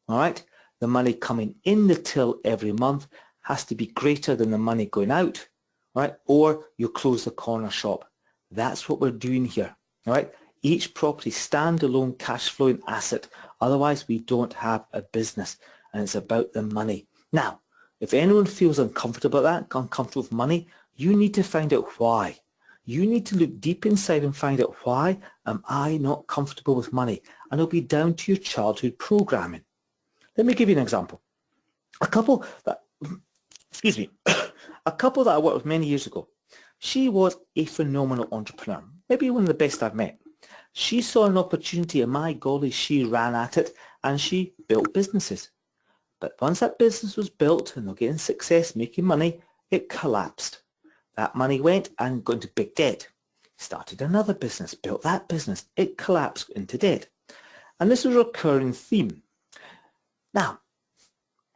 All right? The money coming in the till every month has to be greater than the money going out, right? Or you close the corner shop. That's what we're doing here, all right? Each property standalone cash flowing asset. Otherwise, we don't have a business, and it's about the money. Now, if anyone feels uncomfortable about that, uncomfortable with money, you need to find out why. You need to look deep inside and find out why am I not comfortable with money? And it'll be down to your childhood programming. Let me give you an example. A couple that, excuse me, a couple that I worked with many years ago. She was a phenomenal entrepreneur, maybe one of the best I've met. She saw an opportunity and my golly, she ran at it and she built businesses. But once that business was built and they're getting success, making money, it collapsed. That money went and got into big debt. Started another business, built that business, it collapsed into debt. And this was a recurring theme. Now,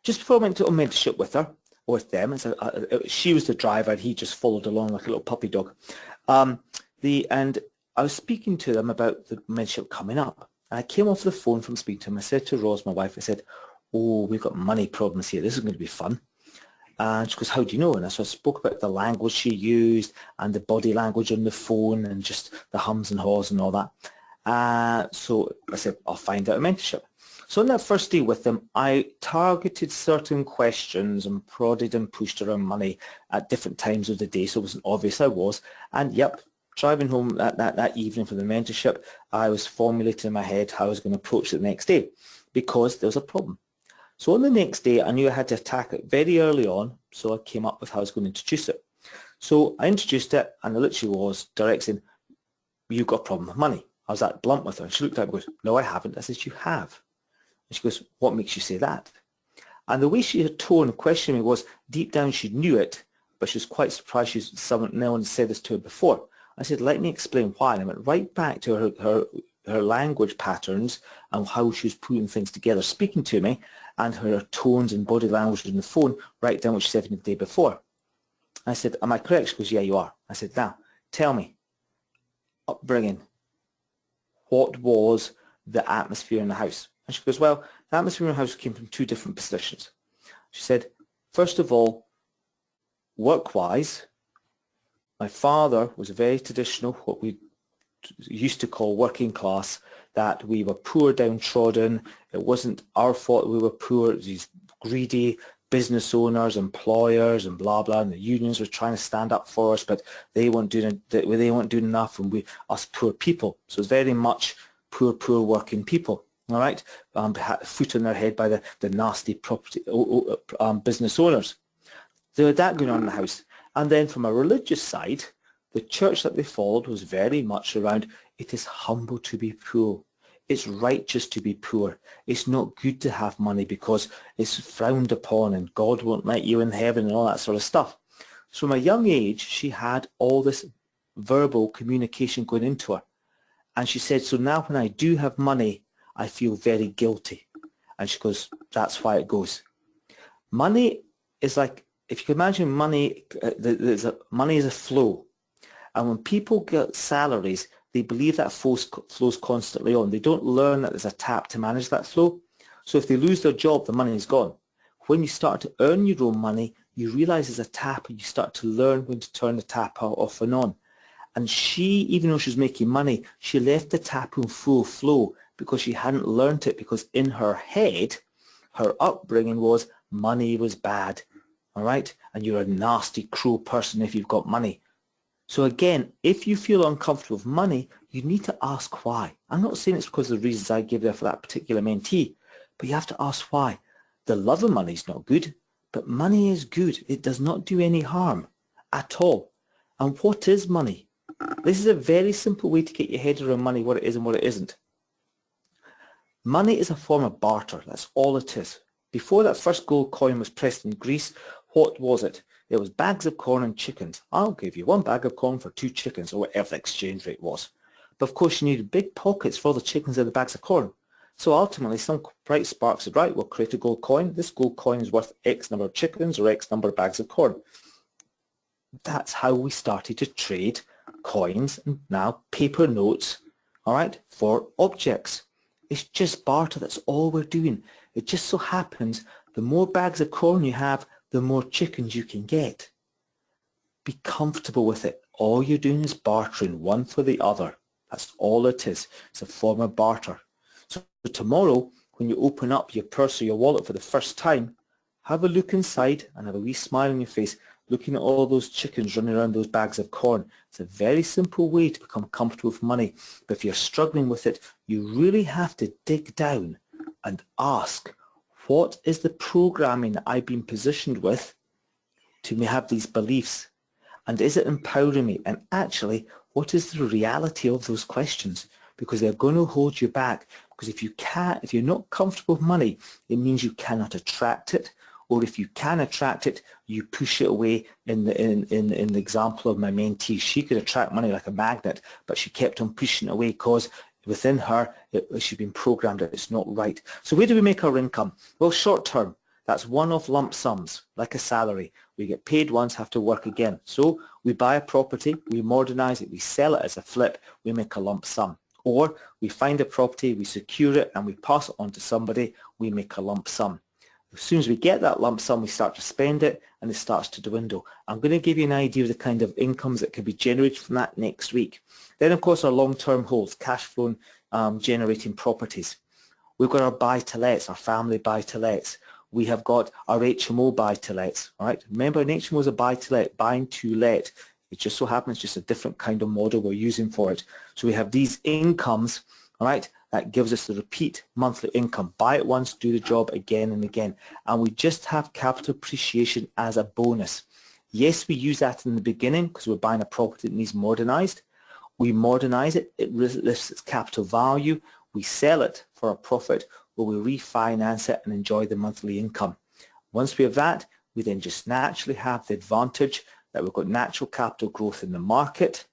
just before I went to a mentorship with her, or with them, she was the driver and he just followed along like a little puppy dog. And I was speaking to them about the mentorship coming up. And I came off the phone from speaking to him. I said to Rose, my wife, I said, oh, we've got money problems here. This is going to be fun. And she goes, how do you know? And so I spoke about the language she used and the body language on the phone and just the hums and haws and all that. So I said, I'll find out a mentorship. So on that first day with them, I targeted certain questions and prodded and pushed around money at different times of the day, so it wasn't obvious I was. And yep, driving home that evening for the mentorship, I was formulating in my head how I was going to approach it the next day because there was a problem. So on the next day, I knew I had to attack it very early on, so I came up with how I was going to introduce it. So I introduced it, and it literally was direct saying, you've got a problem with money. I was that blunt with her. She looked at me and goes, no, I haven't. I said, you have. And she goes, what makes you say that? And the way she had tone and questioned me was, deep down she knew it, but she was quite surprised no one had said this to her before. I said, let me explain why. And I went right back to her language patterns and how she was putting things together, speaking to me, and her tones and body language on the phone, right down what she said to me the day before. I said, am I correct? She goes, yeah, you are. I said, now, tell me, upbringing, what was the atmosphere in the house? And she goes, well, the atmosphere in the house came from two different positions. She said, first of all, work-wise, my father was very traditional, what we used to call working class, that we were poor, downtrodden. It wasn't our fault we were poor. These greedy business owners, employers, and blah blah, and the unions were trying to stand up for us, but they weren't doing enough, and us poor people. So it's very much poor working people. All right, foot on their head by the nasty property business owners. There was that going on in the house. And then from a religious side, the church that they followed was very much around, it is humble to be poor. It's righteous to be poor. It's not good to have money because it's frowned upon and God won't let you in heaven and all that sort of stuff. So from a young age, she had all this verbal communication going into her. And she said, so now when I do have money, I feel very guilty. And she goes, that's why it goes. Money is like, if you can imagine money, money is a flow. And when people get salaries, they believe that flows constantly on. They don't learn that there's a tap to manage that flow. So if they lose their job, the money is gone. When you start to earn your own money, you realize there's a tap and you start to learn when to turn the tap off and on. And she, even though she was making money, she left the tap in full flow because she hadn't learned it, because in her head, her upbringing was money was bad, all right? And you're a nasty, cruel person if you've got money. So again, if you feel uncomfortable with money, you need to ask why. I'm not saying it's because of the reasons I give there for that particular mentee, but you have to ask why. The love of money is not good, but money is good. It does not do any harm at all. And what is money? This is a very simple way to get your head around money, what it is and what it isn't. Money is a form of barter. That's all it is. Before that first gold coin was pressed in Greece, what was it? It was bags of corn and chickens. I'll give you 1 bag of corn for 2 chickens, or whatever the exchange rate was. But of course you needed big pockets for all the chickens and the bags of corn. So ultimately, some bright spark said, right, we'll create a gold coin. This gold coin is worth X number of chickens or X number of bags of corn. That's how we started to trade coins and now paper notes, all right, for objects. It's just barter. That's all we're doing. It just so happens the more bags of corn you have, the more chickens you can get. Be comfortable with it. All you're doing is bartering one for the other. That's all it is. It's a form of barter. So tomorrow, when you open up your purse or your wallet for the first time, have a look inside and have a wee smile on your face, looking at all those chickens running around those bags of corn. It's a very simple way to become comfortable with money. But if you're struggling with it, you really have to dig down and ask, what is the programming that I've been positioned with to have these beliefs? And is it empowering me? And actually, what is the reality of those questions? Because they're going to hold you back. Because if you're not comfortable with money, it means you cannot attract it. Or if you can attract it, you push it away. In the example of my mentee, she could attract money like a magnet, but she kept on pushing it away because within her, she's been programmed that it's not right. So where do we make our income? Well, short term. That's one-off lump sums, like a salary. We get paid once, have to work again. So we buy a property, we modernize it, we sell it as a flip, we make a lump sum. Or we find a property, we secure it, and we pass it on to somebody, we make a lump sum. As soon as we get that lump sum, we start to spend it, and it starts to dwindle. I'm going to give you an idea of the kind of incomes that can be generated from that next week. Then, of course, our long-term holds, cash flow generating properties. We've got our buy-to-lets, our family buy-to-lets. We have got our HMO buy-to-lets, all right? Remember, an HMO is a buy-to-let, buying to let. It just so happens just a different kind of model we're using for it. So we have these incomes, all right, that gives us the repeat monthly income. Buy it once, do the job again and again. And we just have capital appreciation as a bonus. Yes, we use that in the beginning because we're buying a property that needs modernized. We modernize it, it lifts its capital value. We sell it for a profit, or we refinance it and enjoy the monthly income. Once we have that, we then just naturally have the advantage that we've got natural capital growth in the market,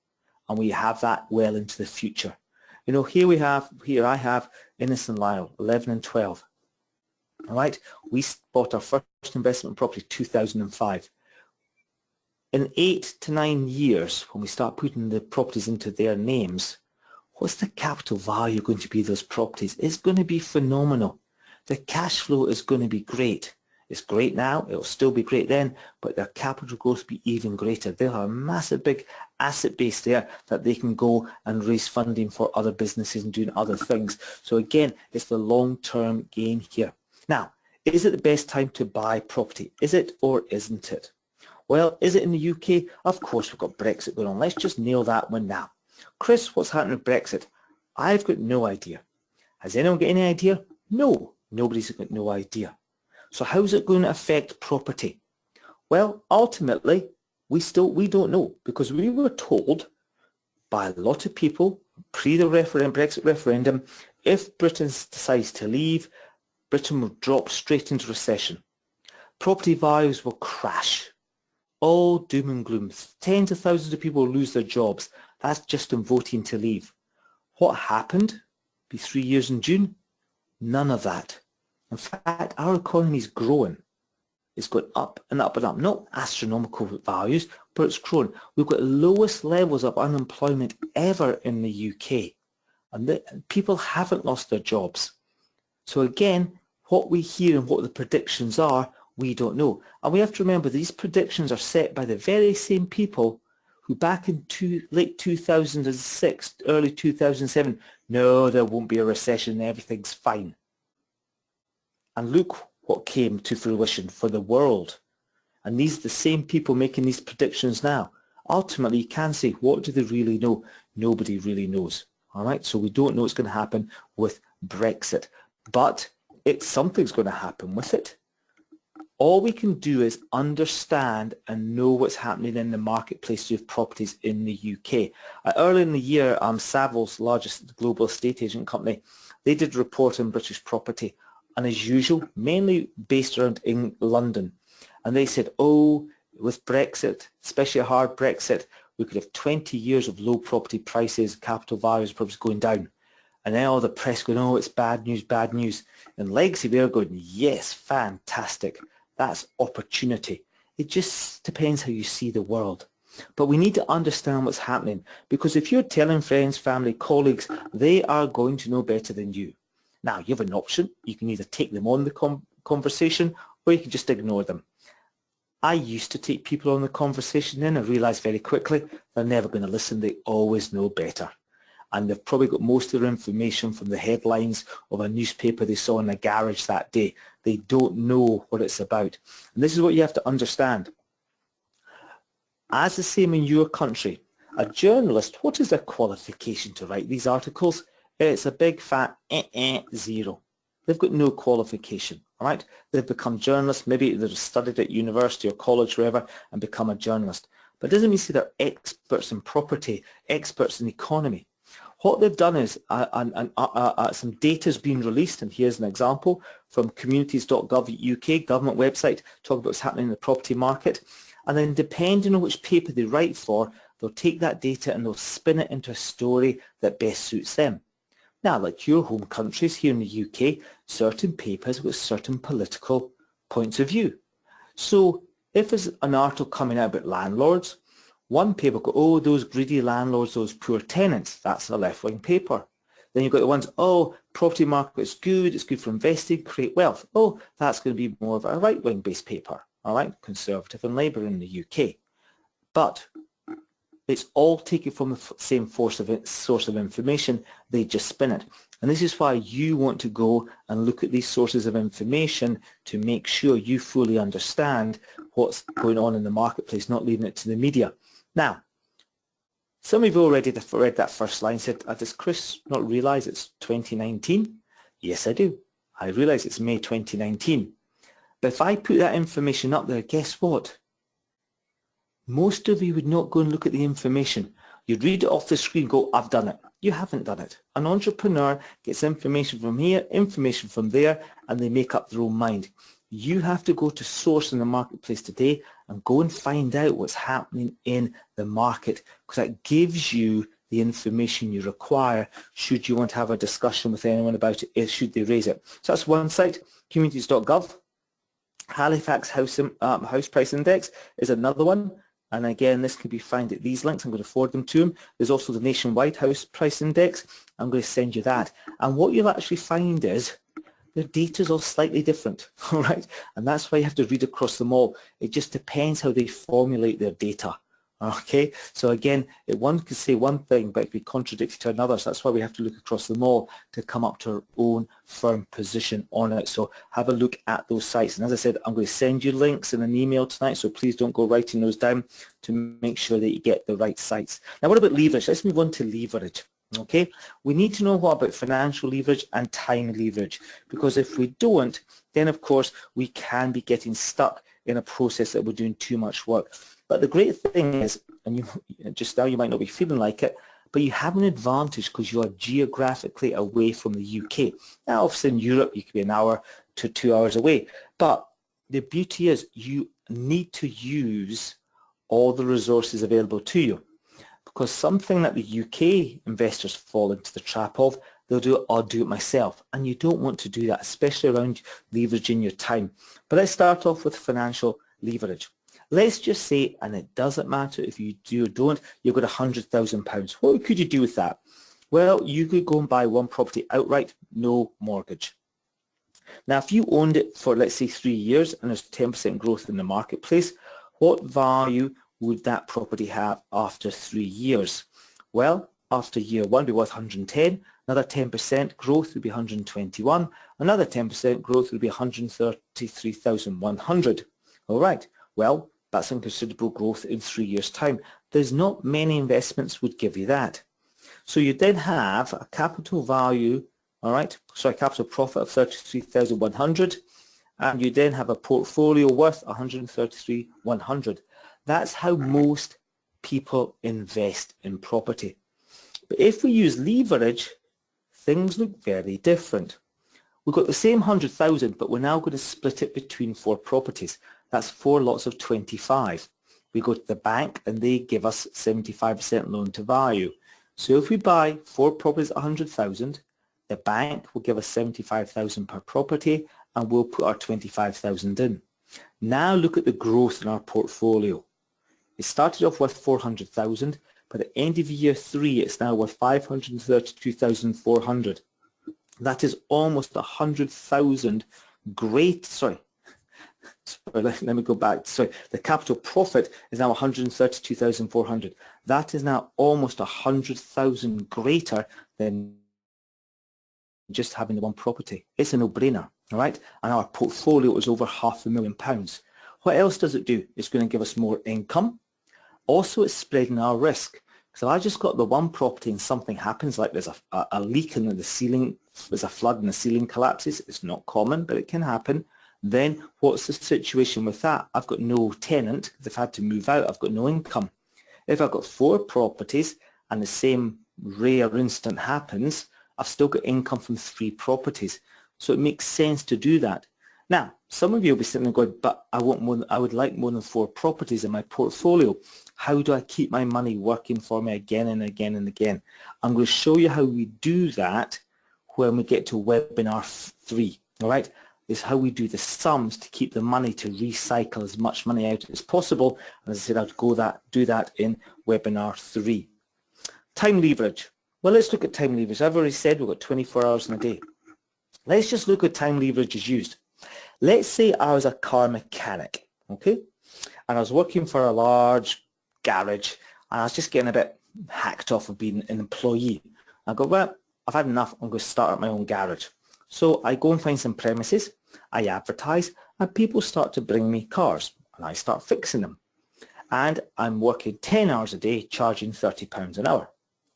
and we have that well into the future. You know, here I have Innes and Lyle, 11 and 12. All right, we bought our first investment property in 2005. In 8 to 9 years, when we start putting the properties into their names, what's the capital value going to be of those properties? It's going to be phenomenal. The cash flow is going to be great. It's great now, it'll still be great then, but their capital growth will be even greater. They'll have a massive big asset base there that they can go and raise funding for other businesses and doing other things. So again, it's the long-term gain here. Now, is it the best time to buy property? Is it or isn't it? Well, is it in the UK? Of course, we've got Brexit going on. Let's just nail that one now. Chris, what's happening with Brexit? I've got no idea. Has anyone got any idea? No, nobody's got no idea. So how's it going to affect property? Well, ultimately, we don't know, because we were told by a lot of people pre the Brexit referendum, if Britain decides to leave, Britain will drop straight into recession. Property values will crash. All doom and gloom. Tens of thousands of people will lose their jobs. That's just in voting to leave. What happened? Be 3 years in June? None of that. In fact, our economy is growing. It's going up and up and up. Not astronomical values, but it's grown. We've got the lowest levels of unemployment ever in the UK. And people haven't lost their jobs. So again, what we hear and what the predictions are, we don't know. And we have to remember these predictions are set by the very same people who back in late 2006, early 2007, no, there won't be a recession, everything's fine. And look what came to fruition for the world. And these are the same people making these predictions now. Ultimately, you can say, what do they really know? Nobody really knows. All right, so we don't know what's going to happen with Brexit. But something's going to happen with it. All we can do is understand and know what's happening in the marketplace of properties in the UK. Earlier in the year, Savills, largest global estate agent company, they did a report on British property, and as usual, mainly based around in London. And they said, oh, with Brexit, especially a hard Brexit, we could have 20 years of low property prices, capital values, properties going down. And then all the press going, oh, it's bad news, bad news. And legacy, we're going, yes, fantastic. That's opportunity. It just depends how you see the world. But we need to understand what's happening, because if you're telling friends, family, colleagues, they are going to know better than you. Now, you have an option. You can either take them on the conversation, or you can just ignore them. I used to take people on the conversation, then I realized very quickly they're never going to listen. They always know better. And they've probably got most of their information from the headlines of a newspaper they saw in a garage that day. They don't know what it's about. And this is what you have to understand. As the same in your country, a journalist, what is their qualification to write these articles? It's a big fat zero. They've got no qualification, all right? They've become journalists. Maybe they've studied at university or college, wherever, and become a journalist. But it doesn't mean they're experts in property, experts in economy. What they've done is some data has been released, and here's an example from communities.gov UK, government website, talking about what's happening in the property market. And then depending on which paper they write for, they'll take that data and they'll spin it into a story that best suits them. Now, like your home countries here in the UK, certain papers with certain political points of view. So if there's an article coming out about landlords, one paper will go, oh, those greedy landlords, those poor tenants, that's a left-wing paper. Then you've got the ones, oh, property market is good, it's good for investing, create wealth. Oh, that's going to be more of a right-wing based paper, all right, Conservative and Labour in the UK. But it's all taken from the same source of information, they just spin it. And this is why you want to go and look at these sources of information to make sure you fully understand what's going on in the marketplace, not leaving it to the media. Now, some of you already read that first line, said, does Chris not realise it's 2019? Yes, I do. I realise it's May 2019. But if I put that information up there, guess what? Most of you would not go and look at the information. You'd read it off the screen and go, I've done it. You haven't done it. An entrepreneur gets information from here, information from there, and they make up their own mind. You have to go to source in the marketplace today and go and find out what's happening in the market, because that gives you the information you require should you want to have a discussion with anyone about it, should they raise it. So that's one site, communities.gov. Halifax House Price Index is another one. And again, this can be found at these links. I'm going to forward them to them. There's also the Nationwide House Price Index. I'm going to send you that. And what you'll actually find is their data is all slightly different, all right? And that's why you have to read across them all. It just depends how they formulate their data, okay? So again, one could say one thing, but it could be contradictory to another. So that's why we have to look across them all to come up to our own firm position on it. So have a look at those sites. And as I said, I'm going to send you links in an email tonight, so please don't go writing those down to make sure that you get the right sites. Now, what about leverage? Let's move on to leverage. Okay, we need to know what about financial leverage and time leverage, because if we don't, then of course we can be getting stuck in a process that we're doing too much work. But the great thing is, and just now you might not be feeling like it, but you have an advantage because you are geographically away from the UK. Now obviously in Europe you could be an hour to 2 hours away, but the beauty is you need to use all the resources available to you. Because something that the UK investors fall into the trap of, they'll do, I'll do it myself. And you don't want to do that, especially around leveraging your time. But let's start off with financial leverage. Let's just say, and it doesn't matter if you do or don't, you've got £100,000. What could you do with that? Well, you could go and buy one property outright, no mortgage. Now, if you owned it for, let's say, 3 years and there's 10% growth in the marketplace, what value would that property have after 3 years? Well, after year one, it would be worth 110. Another 10% growth would be 121. Another 10% growth would be 133,100. All right. Well, that's some considerable growth in 3 years' time. There's not many investments would give you that. So you then have a capital value, all right, sorry, capital profit of 33,100, and you then have a portfolio worth 133,100. That's how most people invest in property. But if we use leverage, things look very different. We've got the same 100,000, but we're now going to split it between 4 properties. That's 4 lots of 25. We go to the bank and they give us 75% loan to value. So if we buy 4 properties at 100,000 The bank will give us 75,000 per property and we'll put our 25,000 in. Now look at the growth in our portfolio. It started off with 400,000, but at the end of year 3 it's now worth 532,400. That is almost 100,000 great, sorry, let me go back. Sorry, the capital profit is now 132,400. That is now almost 100,000 greater than just having the one property. It's a no-brainer, all right? And our portfolio is over £500,000. What else does it do? It's going to give us more income. Also, it's spreading our risk. So I just got the one property and something happens, like there's a leak in the ceiling, there's a flood and the ceiling collapses. It's not common, but it can happen. Then what's the situation with that? I've got no tenant. They've had to move out. I've got no income. If I've got 4 properties and the same rare incident happens, I've still got income from 3 properties. So it makes sense to do that. Now, some of you will be sitting there going, but I would like more than 4 properties in my portfolio. How do I keep my money working for me again and again and again? I'm going to show you how we do that when we get to webinar 3. All right? This is how we do the sums to keep the money to recycle as much money out as possible. As I said, I'll do that in webinar 3. Time leverage. Well, let's look at time leverage. I've already said we've got 24 hours in a day. Let's just look at time leverage is used. Let's say I was a car mechanic, okay? And I was working for a large garage and I was just getting a bit hacked off of being an employee. I go, well, I've had enough. I'm going to start up my own garage. So I go and find some premises, I advertise, and people start to bring me cars, and I start fixing them. And I'm working 10 hours a day, charging £30 an hour.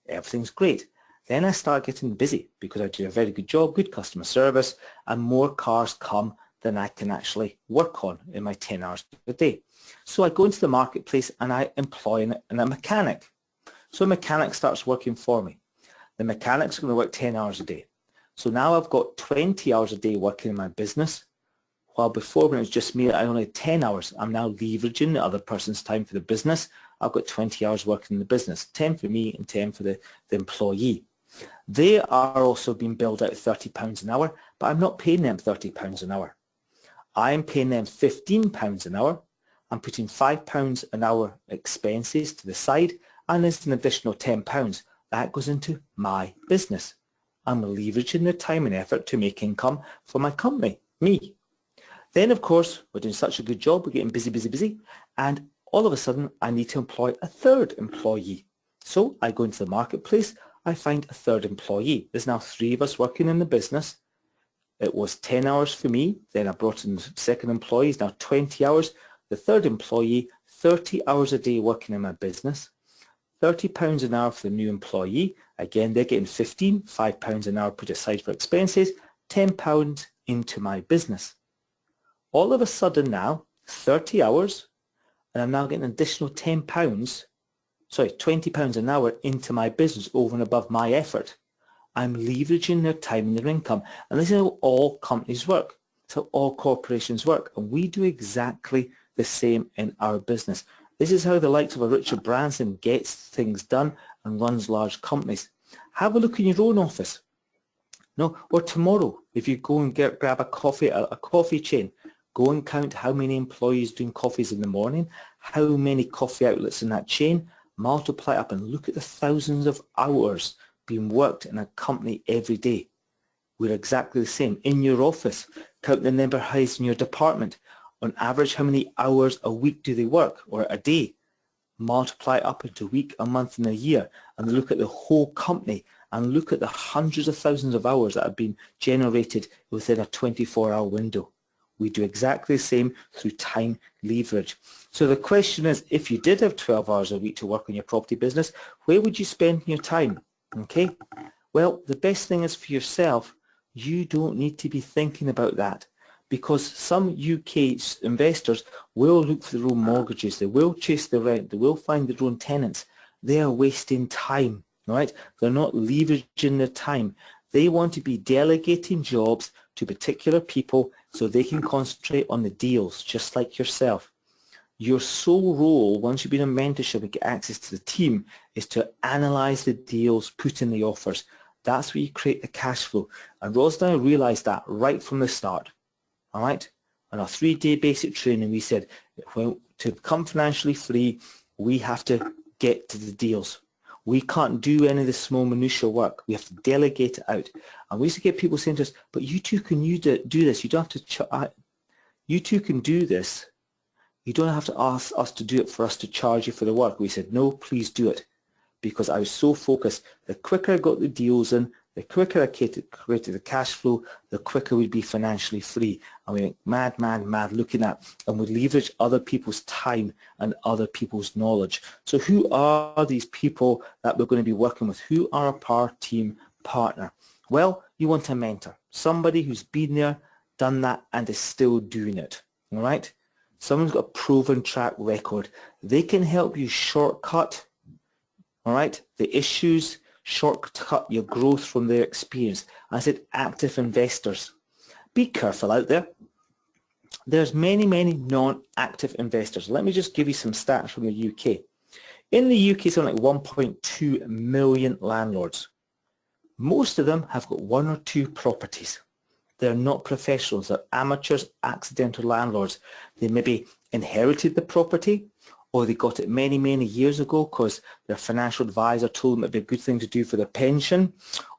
Everything's great. Then I start getting busy because I do a very good job, good customer service, and more cars come than I can actually work on in my 10 hours a day. So I go into the marketplace and I employ a mechanic. So a mechanic starts working for me. The mechanic's going to work 10 hours a day. So now I've got 20 hours a day working in my business, while before when it was just me, I only had 10 hours. I'm now leveraging the other person's time for the business. I've got 20 hours working in the business, 10 for me and 10 for the employee. They are also being billed out £30 an hour, but I'm not paying them £30 an hour. I'm paying them £15 an hour. I'm putting £5 an hour expenses to the side, and there's an additional £10. That goes into my business. I'm leveraging their time and effort to make income for my company, me. Then, of course, we're doing such a good job, we're getting busy, and all of a sudden I need to employ a 3rd employee. So I go into the marketplace, I find a 3rd employee. There's now 3 of us working in the business. It was 10 hours for me, then I brought in the 2nd employee, now 20 hours. The 3rd employee, 30 hours a day working in my business. £30 an hour for the new employee. Again, they're getting £5 an hour put aside for expenses, £10 into my business. All of a sudden now, 30 hours, and I'm now getting an additional £20 an hour into my business over and above my effort. I'm leveraging their time and their income. And this is how all companies work. It's how all corporations work. And we do exactly the same in our business. This is how the likes of a Richard Branson gets things done and runs large companies. Have a look in your own office. No, or tomorrow, if you go and grab a coffee chain, go and count how many employees doing coffees in the morning, how many coffee outlets in that chain, multiply up and look at the thousands of hours being worked in a company every day. We're exactly the same. In your office, count the number of heads in your department. On average, how many hours a week do they work, or a day? Multiply up into a week, a month, and a year, and look at the whole company, and look at the hundreds of thousands of hours that have been generated within a 24-hour window. We do exactly the same through time leverage. So the question is, if you did have 12 hours a week to work on your property business, where would you spend your time? Okay, well, the best thing is for yourself, you don't need to be thinking about that. Because some UK investors will look for their own mortgages, they will chase the rent, they will find their own tenants. They are wasting time, right? They're not leveraging their time. They want to be delegating jobs to particular people so they can concentrate on the deals, just like yourself. Your sole role, once you've been in mentorship and get access to the team, is to analyze the deals, put in the offers. That's where you create the cash flow. And Rosalind and I realized that right from the start. All right? On our 3-day basic training, we said, to become financially free, we have to get to the deals. We can't do any of the small minutiae work. We have to delegate it out. And we used to get people saying to us, but you two can do this. You don't have to, you two can do this. You don't have to ask us to do it for us to charge you for the work. We said, no, please do it. Because I was so focused, the quicker I got the deals in, the quicker I created the cash flow, the quicker we'd be financially free. And we went mad looking at, and we leverage other people's time and other people's knowledge. So who are these people that we're going to be working with? Who are our team partner? Well, you want a mentor, somebody who's been there, done that, and is still doing it. All right? Someone's got a proven track record. They can help you shortcut, all right, the issues, shortcut your growth from their experience. I said active investors. Be careful out there. There's many non-active investors. Let me just give you some stats from the UK. In the UK, something like 1.2 million landlords. Most of them have got 1 or 2 properties. They're not professionals. They're amateurs, accidental landlords. They maybe inherited the property, or they got it many years ago because their financial advisor told them it'd be a good thing to do for their pension,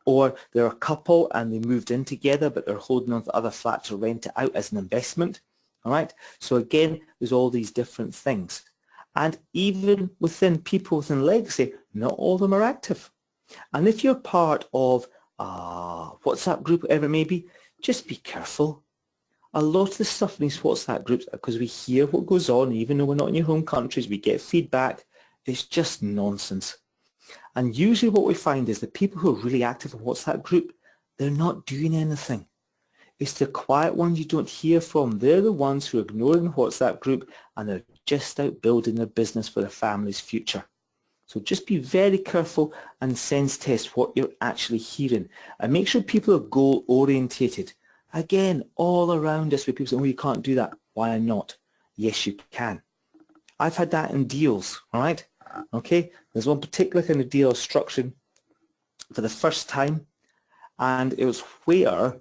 or they're a couple and they moved in together but they're holding on to the other flat to rent it out as an investment. All right, so again, there's all these different things. And even within people within legacy, not all of them are active. And if you're part of a WhatsApp group, whatever it may be, just be careful. A lot of the stuff in these WhatsApp groups, because we hear what goes on, even though we're not in your home countries, we get feedback, it's just nonsense. And usually what we find is the people who are really active in WhatsApp group, they're not doing anything. It's the quiet ones you don't hear from. They're the ones who are ignoring the WhatsApp group and they're just out building their business for their family's future. So just be very careful and sense test what you're actually hearing. And make sure people are goal orientated. Again, all around us where people say, oh, you can't do that. Why not? Yes, you can. I've had that in deals, all right? Okay, there's one particular kind of deal structured for the first time, and it was where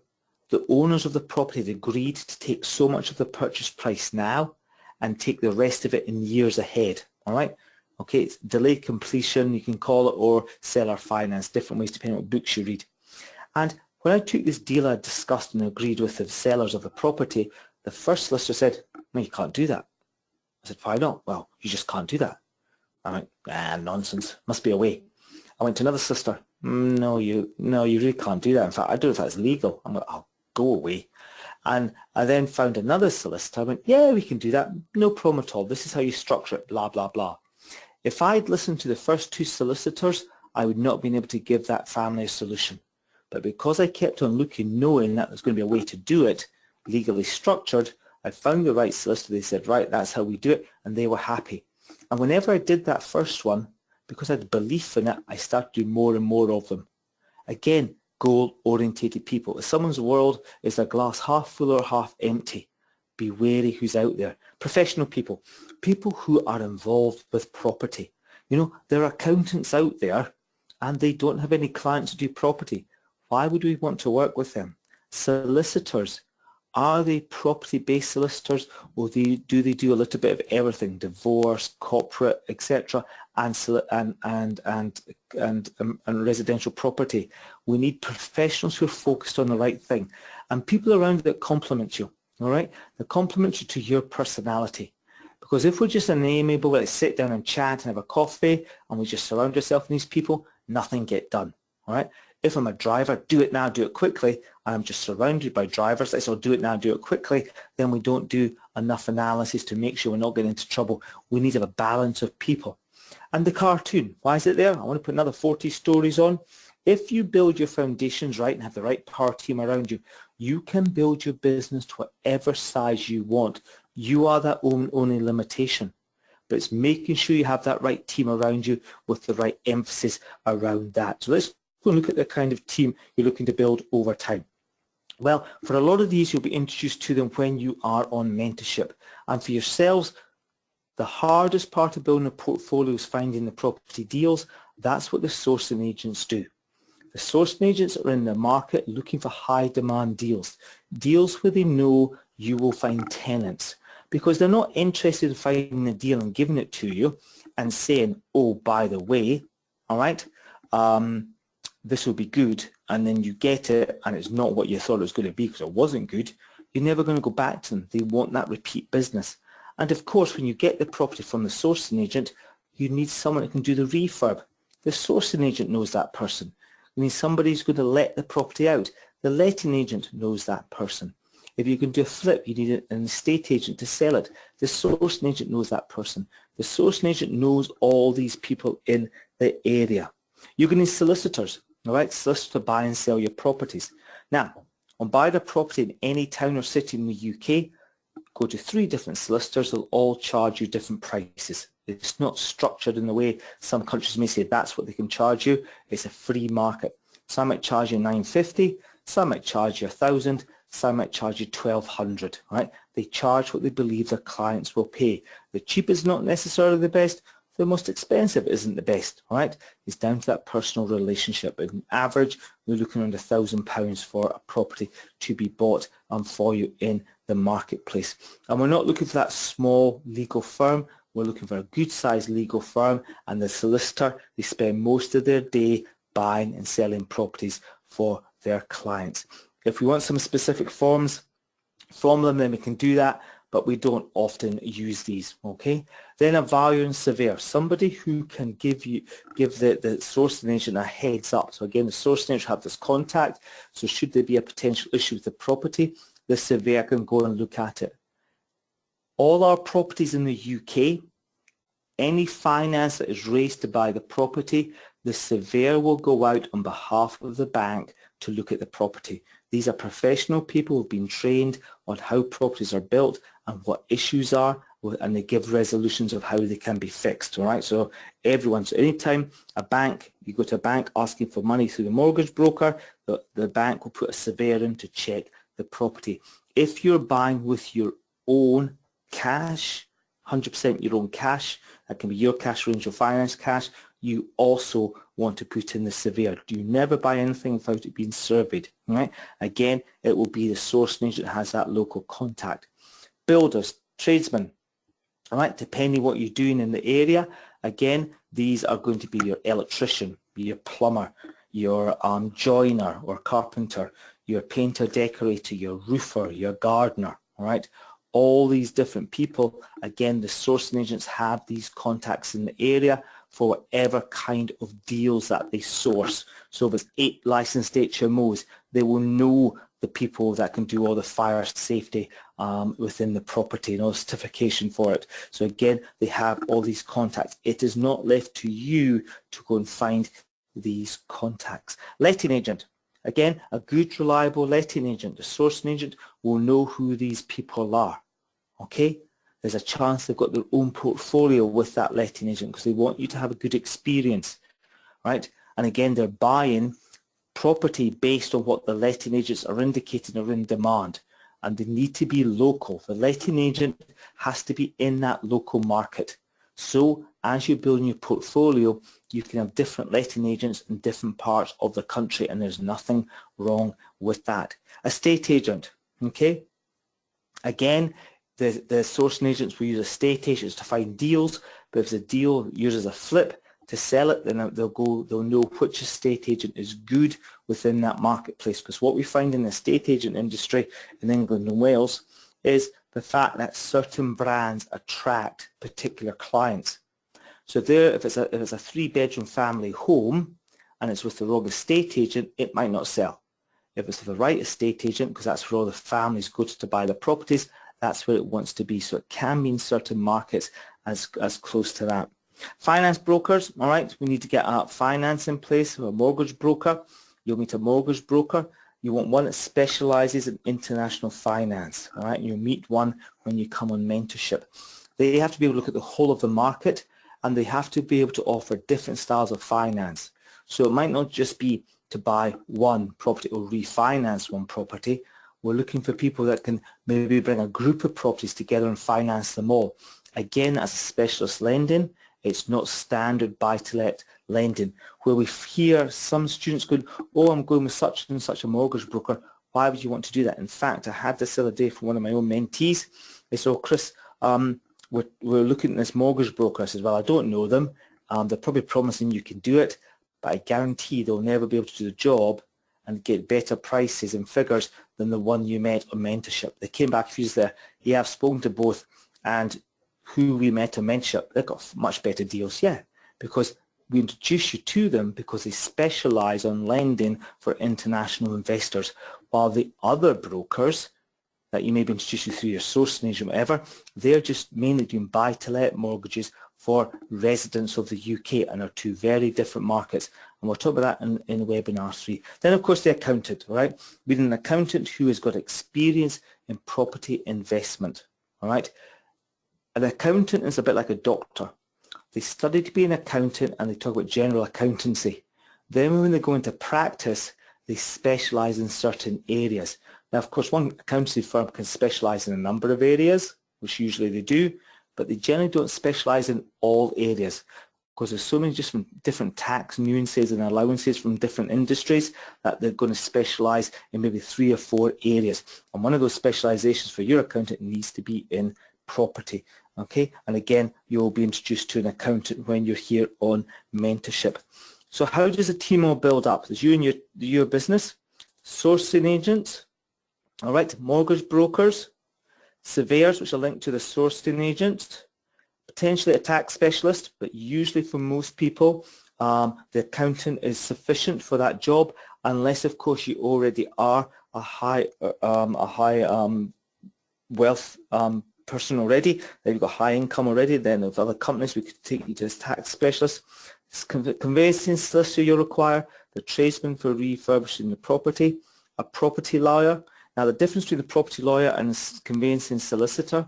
the owners of the property had agreed to take so much of the purchase price now and take the rest of it in years ahead, all right? Okay, it's delayed completion, you can call it, or seller finance, different ways depending on what books you read. And when I took this deal I discussed and agreed with the sellers of the property, the first solicitor said, no, you can't do that. I said, why not? Well, you just can't do that. I went, nonsense, must be a way. I went to another solicitor, no, you really can't do that. In fact, I don't know if that's legal. I'm like, oh, go away. And I then found another solicitor. I went, yeah, we can do that, no problem at all. This is how you structure it, blah, blah, blah. If I'd listened to the first 2 solicitors, I would not have been able to give that family a solution. But because I kept on looking, knowing that there's going to be a way to do it, legally structured, I found the right solicitor. They said, right, that's how we do it, and they were happy. And whenever I did that first one, because I had belief in it, I started doing more and more of them. Again, goal-orientated people. If someone's world is a glass half full or half empty, be wary who's out there. Professional people, people who are involved with property. You know, there are accountants out there and they don't have any clients to do property. Why would we want to work with them? Solicitors, are they property-based solicitors, or do they do a little bit of everything, divorce, corporate, etc., and residential property? We need professionals who are focused on the right thing, and people around that complement you. All right, that complement you to your personality. Because if we're just an amiable, let's sit down and chat and have a coffee, and we just surround ourselves with these people, nothing get done. All right. If I'm a driver, do it now, do it quickly, and I'm just surrounded by drivers, I say, do it now, do it quickly, then we don't do enough analysis to make sure we're not getting into trouble. We need to have a balance of people. And the cartoon, why is it there? I want to put another 40 stories on. If you build your foundations right and have the right power team around you, you can build your business to whatever size you want. You are that only limitation. But it's making sure you have that right team around you with the right emphasis around that. So let's go and look at the kind of team you're looking to build over time. Well, for a lot of these, you'll be introduced to them when you are on mentorship. And for yourselves, the hardest part of building a portfolio is finding the property deals. That's what the sourcing agents do. The sourcing agents are in the market looking for high demand deals, deals where they know you will find tenants, because they're not interested in finding a deal and giving it to you and saying, oh, by the way, all right, this will be good, and then you get it and it's not what you thought it was going to be because it wasn't good. You're never going to go back to them. They want that repeat business. And of course, when you get the property from the sourcing agent, you need someone that can do the refurb. The sourcing agent knows that person. You need somebody who's going to let the property out. The letting agent knows that person. If you can do a flip, you need an estate agent to sell it. The sourcing agent knows that person. The sourcing agent knows all these people in the area. You're going to need solicitors, all right? Solicitors to buy and sell your properties. Now, on buying a property in any town or city in the UK, go to 3 different solicitors. They'll all charge you different prices. It's not structured in the way some countries may say that's what they can charge you. It's a free market. Some might charge you £950, some might charge you £1,000, some might charge you £1,200, right? They charge what they believe their clients will pay. The cheapest is not necessarily the best. The most expensive isn't the best, right? It's down to that personal relationship. On average, we're looking around £1,000 for a property to be bought for you in the marketplace. And we're not looking for that small legal firm. We're looking for a good sized legal firm, and the solicitor, they spend most of their day buying and selling properties for their clients. If we want some specific forms from them, then we can do that, but we don't often use these, okay? Then a valuer and surveyor, somebody who can give the sourcing agent a heads up. So again, the sourcing agent have this contact, so should there be a potential issue with the property, the surveyor can go and look at it. All our properties in the UK, any finance that is raised to buy the property, the surveyor will go out on behalf of the bank to look at the property. These are professional people who've been trained on how properties are built and what issues are, and they give resolutions of how they can be fixed, all right? So anytime you go to a bank asking for money through the mortgage broker, the bank will put a surveyor in to check the property. If you're buying with your own cash, 100% your own cash, that can be your cash or angel finance cash, you also want to put in the surveyor. You never buy anything without it being surveyed, right? Again, it will be the sourcing agent that has that local contact. Builders, tradesmen, all right, depending what you're doing in the area, again, these are going to be your electrician, your plumber, your joiner or carpenter, your painter, decorator, your roofer, your gardener, all right? All these different people, again, the sourcing agents have these contacts in the area for whatever kind of deals that they source. So if it's 8 licensed HMOs, they will know the people that can do all the fire safety within the property and all the certification for it. So again, they have all these contacts. It is not left to you to go and find these contacts. Letting agent. Again, a good, reliable letting agent, the sourcing agent, will know who these people are, okay? There's a chance they've got their own portfolio with that letting agent because they want you to have a good experience, right? And again, they're buying property based on what the letting agents are indicating are in demand, and they need to be local. The letting agent has to be in that local market. So as you're building your portfolio, you can have different letting agents in different parts of the country, and there's nothing wrong with that. Estate agent, okay? Again, the sourcing agents will use estate agents to find deals, but if the deal uses a flip to sell it, then they'll know which estate agent is good within that marketplace. Because what we find in the estate agent industry in England and Wales is the fact that certain brands attract particular clients. So if it's a 3-bedroom family home and it's with the wrong estate agent, it might not sell. If it's the right estate agent, because that's where all the families go to buy the properties, that's where it wants to be. So it can be in certain markets as close to that. Finance brokers, all right, we need to get a finance in place, a mortgage broker. You'll meet a mortgage broker. You want one that specializes in international finance, all right? You'll meet one when you come on mentorship. They have to be able to look at the whole of the market, and they have to be able to offer different styles of finance. So it might not just be to buy one property or refinance one property. We're looking for people that can maybe bring a group of properties together and finance them all. Again, as a specialist lending, it's not standard buy-to-let lending, where we hear some students going, oh, I'm going with such and such a mortgage broker. Why would you want to do that? In fact, I had this the other day from one of my own mentees. They said, oh, Chris, we're looking at this mortgage broker. I said, well, I don't know them. They're probably promising you can do it, but I guarantee they'll never be able to do the job and get better prices and figures than the one you met on mentorship. They came back a few years there. Yeah, I've spoken to both, and who we met on mentorship, they've got much better deals. Yeah, because we introduce you to them because they specialize on lending for international investors, while the other brokers that you may be introduced to through your sourcing agent, whatever, they're just mainly doing buy-to-let mortgages for residents of the UK, and are two very different markets. And we'll talk about that in webinar 3. Then, of course, the accountant, right? Being an accountant who has got experience in property investment, all right? An accountant is a bit like a doctor. They study to be an accountant and they talk about general accountancy. Then when they go into practice, they specialize in certain areas. Now, of course, one accountancy firm can specialize in a number of areas, which usually they do, but they generally don't specialize in all areas because there's so many different tax nuances and allowances from different industries that they're going to specialize in maybe 3 or 4 areas. And one of those specializations for your accountant needs to be in property. Okay, and again, you'll be introduced to an accountant when you're here on mentorship. So how does a team all build up? There's you and your business, sourcing agents, all right, mortgage brokers, surveyors, which are linked to the sourcing agent, potentially a tax specialist, but usually for most people, the accountant is sufficient for that job, unless, of course, you already are a high wealth person already, that you've got high income already. Then with other companies, we could take you to a tax specialist. Conveyancing solicitor you'll require, the tradesman for refurbishing the property, a property lawyer. Now the difference between the property lawyer and a conveyancing solicitor,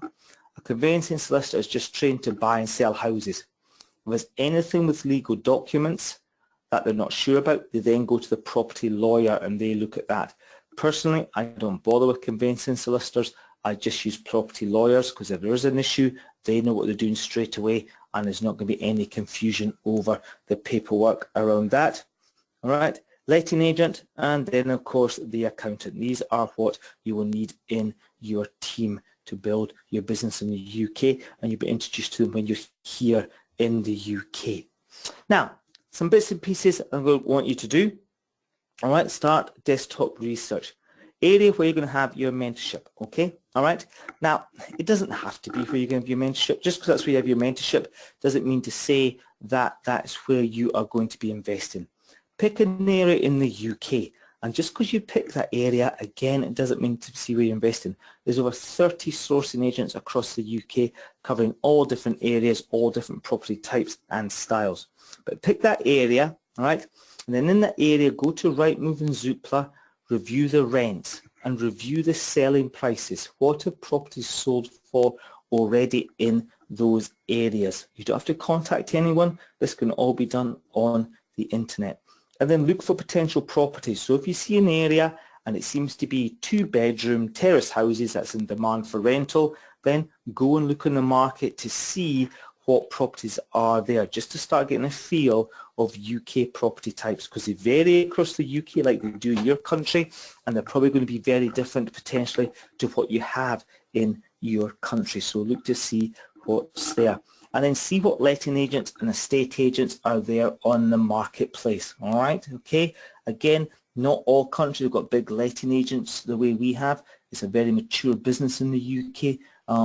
a conveyancing solicitor is just trained to buy and sell houses. If there's anything with legal documents that they're not sure about, they then go to the property lawyer and they look at that. Personally, I don't bother with conveyancing solicitors. I just use property lawyers because if there is an issue, they know what they're doing straight away and there's not going to be any confusion over the paperwork around that. All right, letting agent, and then of course the accountant. These are what you will need in your team to build your business in the UK, and you'll be introduced to them when you're here in the UK. Now, some bits and pieces I'm going to want you to do. All right, start desktop research. Area where you're going to have your mentorship, okay? All right. Now, it doesn't have to be where you're going to have your mentorship. Just because that's where you have your mentorship doesn't mean to say that that's where you are going to be investing. Pick an area in the UK, and just because you pick that area, again, it doesn't mean to see where you're investing. There's over 30 sourcing agents across the UK covering all different areas, all different property types and styles. But pick that area, all right? And then in that area, go to Rightmove and Zoopla, review the rents and review the selling prices. What have properties sold for already in those areas? You don't have to contact anyone. This can all be done on the internet. And then look for potential properties. So if you see an area and it seems to be 2-bedroom terrace houses that's in demand for rental, then go and look in the market to see what properties are there, just to start getting a feel of UK property types, because they vary across the UK like they do in your country, and they're probably going to be very different potentially to what you have in your country. So look to see what's there, and then see what letting agents and estate agents are there on the marketplace. All right, okay. Again, not all countries have got big letting agents the way we have. It's a very mature business in the UK.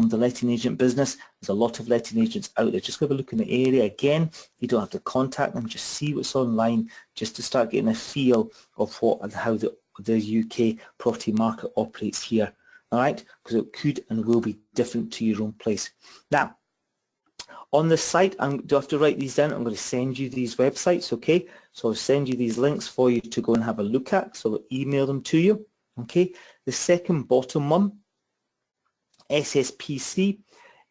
The letting agent business, there's a lot of letting agents out there. Just have a look in the area. Again, you don't have to contact them, just see what's online, just to start getting a feel of what and how the UK property market operates here. All right, because it could and will be different to your own place. Now, on the site, I do have to write these down. I'm going to send you these websites, okay? So I'll send you these links for you to go and have a look at. So I'll email them to you, okay? The second bottom one, SSPC.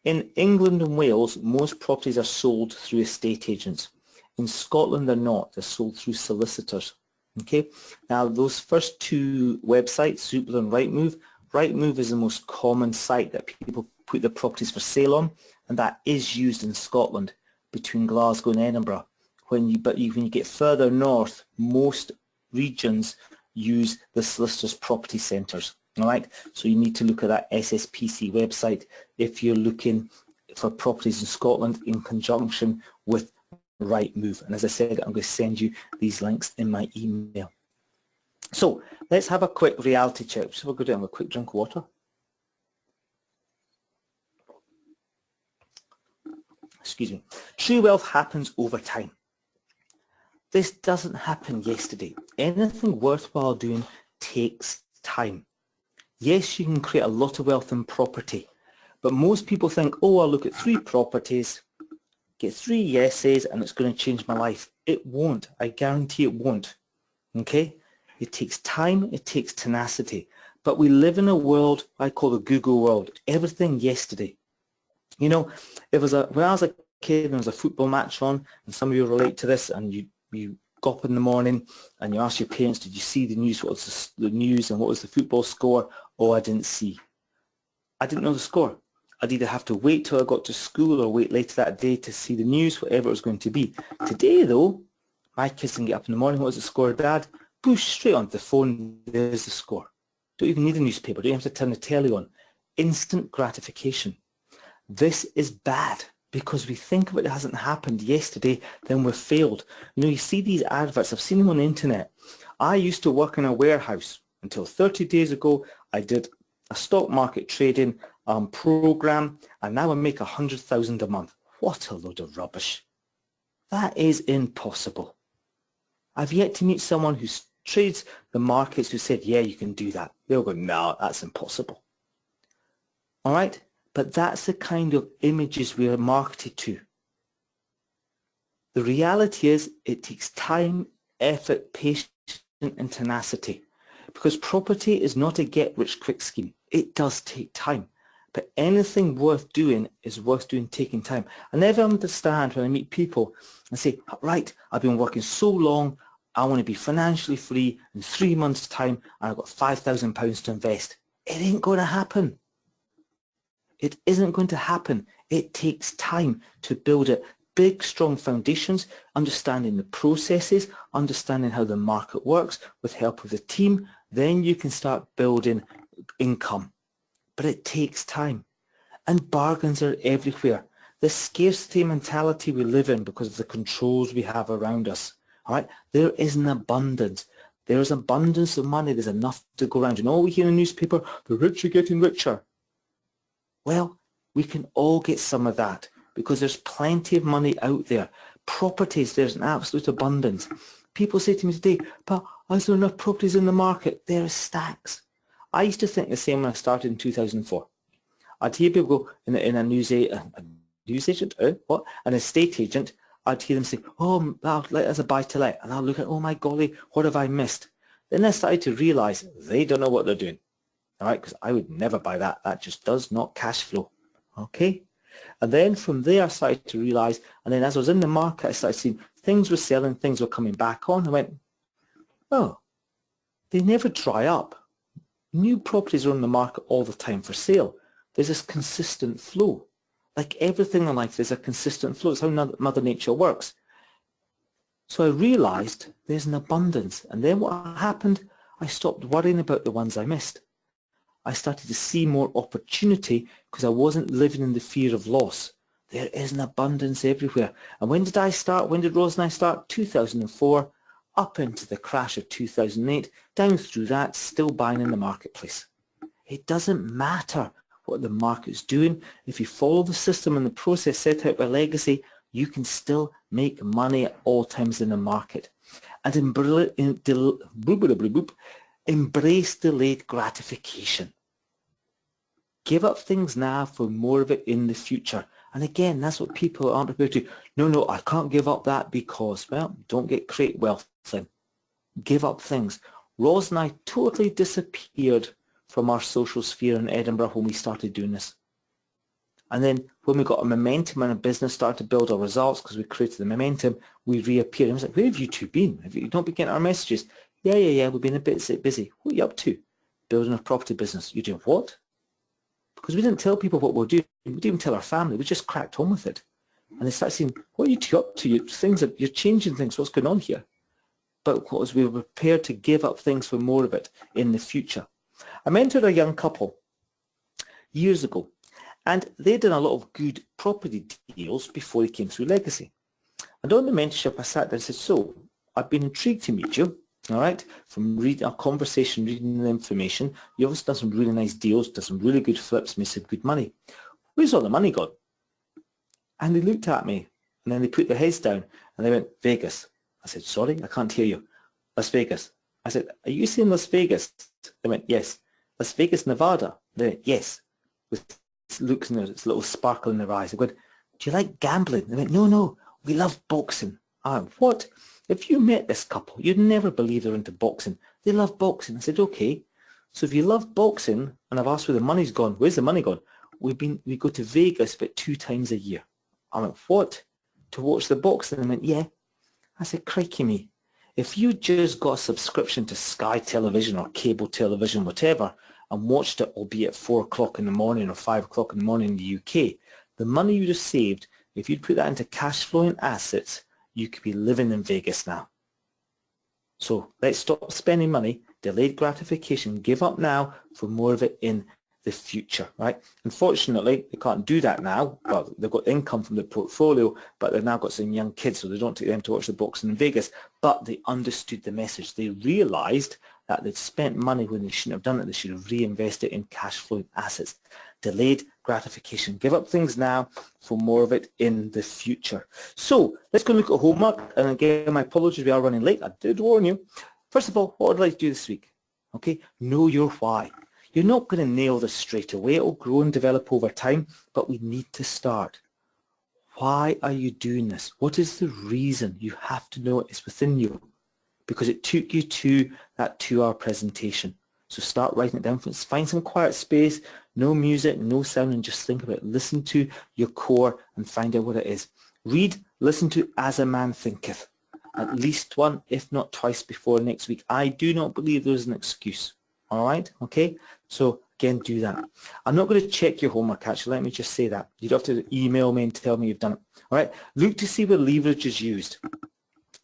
In England and Wales, most properties are sold through estate agents. In Scotland, they're not. They're sold through solicitors. Okay. Now, those first 2 websites, Zoopla and Rightmove, Rightmove is the most common site that people put their properties for sale on, and that is used in Scotland between Glasgow and Edinburgh. when you get further north, most regions use the Solicitors Property Centres. All right, so you need to look at that SSPC website if you're looking for properties in Scotland in conjunction with Rightmove. And as I said, I'm going to send you these links in my email. So let's have a quick reality check. So we'll go down with a quick drink of water. Excuse me. True wealth happens over time. This doesn't happen yesterday. Anything worthwhile doing takes time. Yes, you can create a lot of wealth in property, but most people think, oh, I'll look at 3 properties, get 3 yeses, and it's going to change my life. It won't. I guarantee it won't. Okay? It takes time, it takes tenacity. But we live in a world I call the Google world. Everything yesterday. You know, when I was a kid and there was a football match on, and some of you relate to this, and you got up in the morning and you ask your parents, did you see the news? What was the news and what was the football score? Oh, I didn't see. I didn't know the score. I'd either have to wait till I got to school or wait later that day to see the news, whatever it was going to be. Today, though, my kids can get up in the morning. What was the score, Dad? Push straight onto the phone. There's the score. Don't even need a newspaper. Don't even have to turn the telly on. Instant gratification. This is bad because we think if it hasn't happened yesterday, then we've failed. You know, you see these adverts. I've seen them on the internet. I used to work in a warehouse until 30 days ago. I did a stock market trading program, and now I make 100,000 a month. What a load of rubbish. That is impossible. I've yet to meet someone who trades the markets who said, yeah, you can do that. They'll go, no, that's impossible. All right? But that's the kind of images we are marketed to. The reality is it takes time, effort, patience, and tenacity. Because property is not a get-rich-quick scheme. It does take time. But anything worth doing is worth doing taking time. I never understand when I meet people and say, right, I've been working so long, I want to be financially free in 3 months' time, and I've got £5,000 to invest. It ain't going to happen. It isn't going to happen. It takes time to build it. Big, strong foundations, understanding the processes, understanding how the market works with help of the team. Then you can start building income. But it takes time. And bargains are everywhere. The scarcity mentality we live in because of the controls we have around us. All right? There is an abundance. There is abundance of money. There's enough to go around. You know, we hear in the newspaper, the rich are getting richer. Well, we can all get some of that because there's plenty of money out there. Properties, there's an absolute abundance. People say to me today, but is there enough properties in the market? There are stacks. I used to think the same when I started in 2004. I'd hear people go in a news agent, what? An estate agent, I'd hear them say, oh, as a buy-to-let. And I'll look at, oh my golly, what have I missed? Then I started to realize they don't know what they're doing. All right, because I would never buy that. That just does not cash flow. Okay? And then from there I started to realize, and then as I was in the market, I started seeing things were selling, things were coming back on. I went, oh, they never dry up. New properties are on the market all the time for sale. There's this consistent flow. Like everything in life, there's a consistent flow. It's how Mother Nature works. So I realized there's an abundance. And then what happened? I stopped worrying about the ones I missed. I started to see more opportunity because I wasn't living in the fear of loss. There is an abundance everywhere. And when did I start? When did Rose and I start? 2004, up into the crash of 2008, down through that, still buying in the marketplace. It doesn't matter what the market's doing. If you follow the system and the process set out by Legacy, you can still make money at all times in the market. And embrace delayed gratification. Give up things now for more of it in the future. And again, that's what people aren't about to. No, I can't give up that because, well, don't create wealth then. Give up things. Roz and I totally disappeared from our social sphere in Edinburgh when we started doing this. And then when we got a momentum and a business started to build our results because we created the momentum, we reappeared. And I was like, where have you two been? Have you don't been getting our messages? Yeah, we've been a bit busy. What are you up to? Building a property business. You're doing what? Because we didn't tell people what we're doing. We didn't even tell our family. We just cracked on with it. And they start saying, what are you two up to? You're changing things. What's going on here? But because we were prepared to give up things for more of it in the future. I mentored a young couple years ago, and they'd done a lot of good property deals before they came through Legacy. And on the mentorship, I sat down and said, so, I've been intrigued to meet you, all right, from reading our conversation, reading the information. You obviously done some really nice deals, done some really good flips, made some good money. Where's all the money gone? And they looked at me, and then they put their heads down, and they went, Vegas. I said, sorry, I can't hear you. Las Vegas. I said, are you saying Las Vegas? They went, yes. Las Vegas, Nevada? They went, yes. With looks in this little sparkle in their eyes. They went, do you like gambling? They went, no, we love boxing. I went, what? If you met this couple, you'd never believe they're into boxing. They love boxing. I said, okay. So if you love boxing, and I've asked where the money's gone, where's the money gone? We go to Vegas about 2 times a year. I went, what? To watch the boxing? They went, yeah. I said, crikey me. If you just got a subscription to Sky Television or cable television, whatever, and watched it, albeit at 4 o'clock in the morning or 5 o'clock in the morning in the UK, the money you'd have saved, if you'd put that into cash flowing assets, you could be living in Vegas now. So let's stop spending money, delayed gratification, give up now for more of it in the future, right? Unfortunately, they can't do that now. Well, they've got income from the portfolio, but they've now got some young kids, so they don't take them to watch the boxing in Vegas. But they understood the message. They realized that they'd spent money when they shouldn't have done it. They should have reinvested in cash flowing assets. Delayed gratification. Give up things now for more of it in the future. So let's go look at homework. And again, my apologies, we are running late. I did warn you. First of all, what would I like to do this week? Okay, know your why. You're not going to nail this straight away. It will grow and develop over time, but we need to start. Why are you doing this? What is the reason? You have to know it's within you because it took you to that 2-hour presentation. So start writing it down. Find some quiet space, no music, no sound, and just think about it. Listen to your core and find out what it is. Read, listen to As a Man Thinketh. At least one, if not twice before next week. I do not believe there's an excuse. All right, okay, so again, do that. I'm not going to check your homework, actually. Let me just say that. You don't have to email me and tell me you've done it. All right, look to see where leverage is used.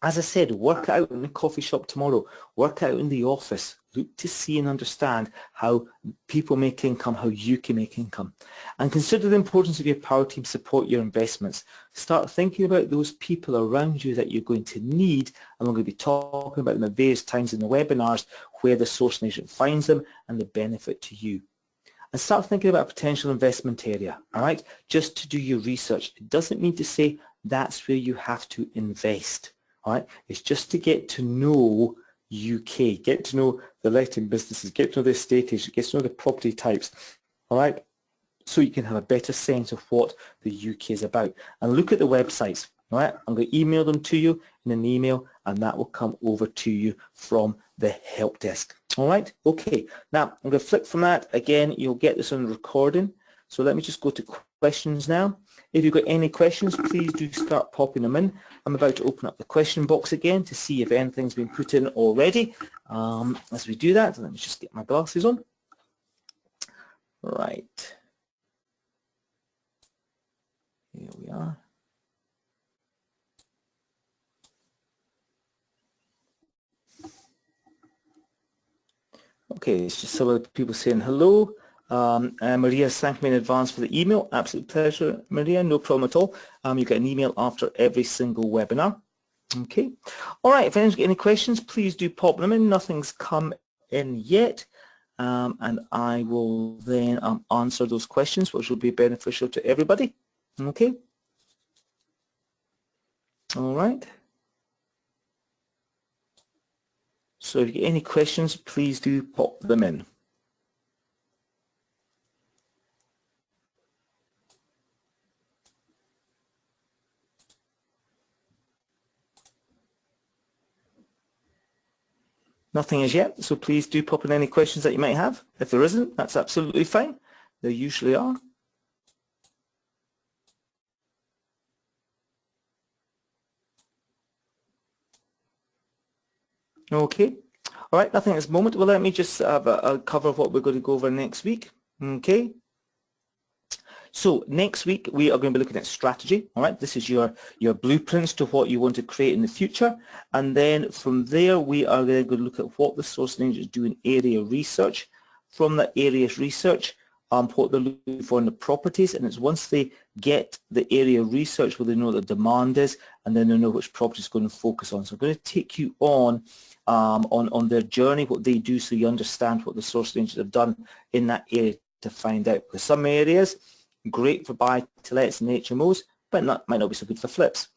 As I said, work out in the coffee shop tomorrow. Work out in the office. Look to see and understand how people make income, how you can make income. And consider the importance of your power team support your investments. Start thinking about those people around you that you're going to need, and we're going to be talking about them at various times in the webinars, where the sourcing agent finds them and the benefit to you. And start thinking about a potential investment area, all right? Just to do your research. It doesn't mean to say that's where you have to invest, all right? It's just to get to know UK, get to know the letting businesses, get to know the estate agent, get to know the property types, all right? So you can have a better sense of what the UK is about. And look at the websites, all right? I'm going to email them to you in an email, and that will come over to you from the help desk. All right, okay. Now, I'm going to flip from that. Again, you'll get this on recording. So let me just go to questions now. If you've got any questions, please do start popping them in. I'm about to open up the question box again to see if anything's been put in already. As we do that, let me just get my glasses on. Right. Here we are. Okay, it's just some of the people saying hello. Maria, thank me in advance for the email. Absolute pleasure, Maria, no problem at all. You get an email after every single webinar. Okay. All right, if anyone's got any questions, please do pop them in. Nothing's come in yet. And I will then answer those questions, which will be beneficial to everybody. Okay. All right. So if you get any questions, please do pop them in. Nothing as yet, so please do pop in any questions that you might have. If there isn't, that's absolutely fine. There usually are. Okay. All right, nothing at this moment. Well, let me just have a cover of what we're going to go over next week. Okay. So next week we are going to be looking at strategy. All right, this is your blueprints to what you want to create in the future, and then from there we are then going to look at what the sourcing agents do in area research. From that area research, what they're looking for in the properties, and it's once they get the area research where they know what the demand is, and then they know which property is going to focus on. So I'm going to take you on their journey, what they do, so you understand what the sourcing agents have done in that area to find out. Because some areas, great for buy-to-lets and HMOs, but might not be so good for flips.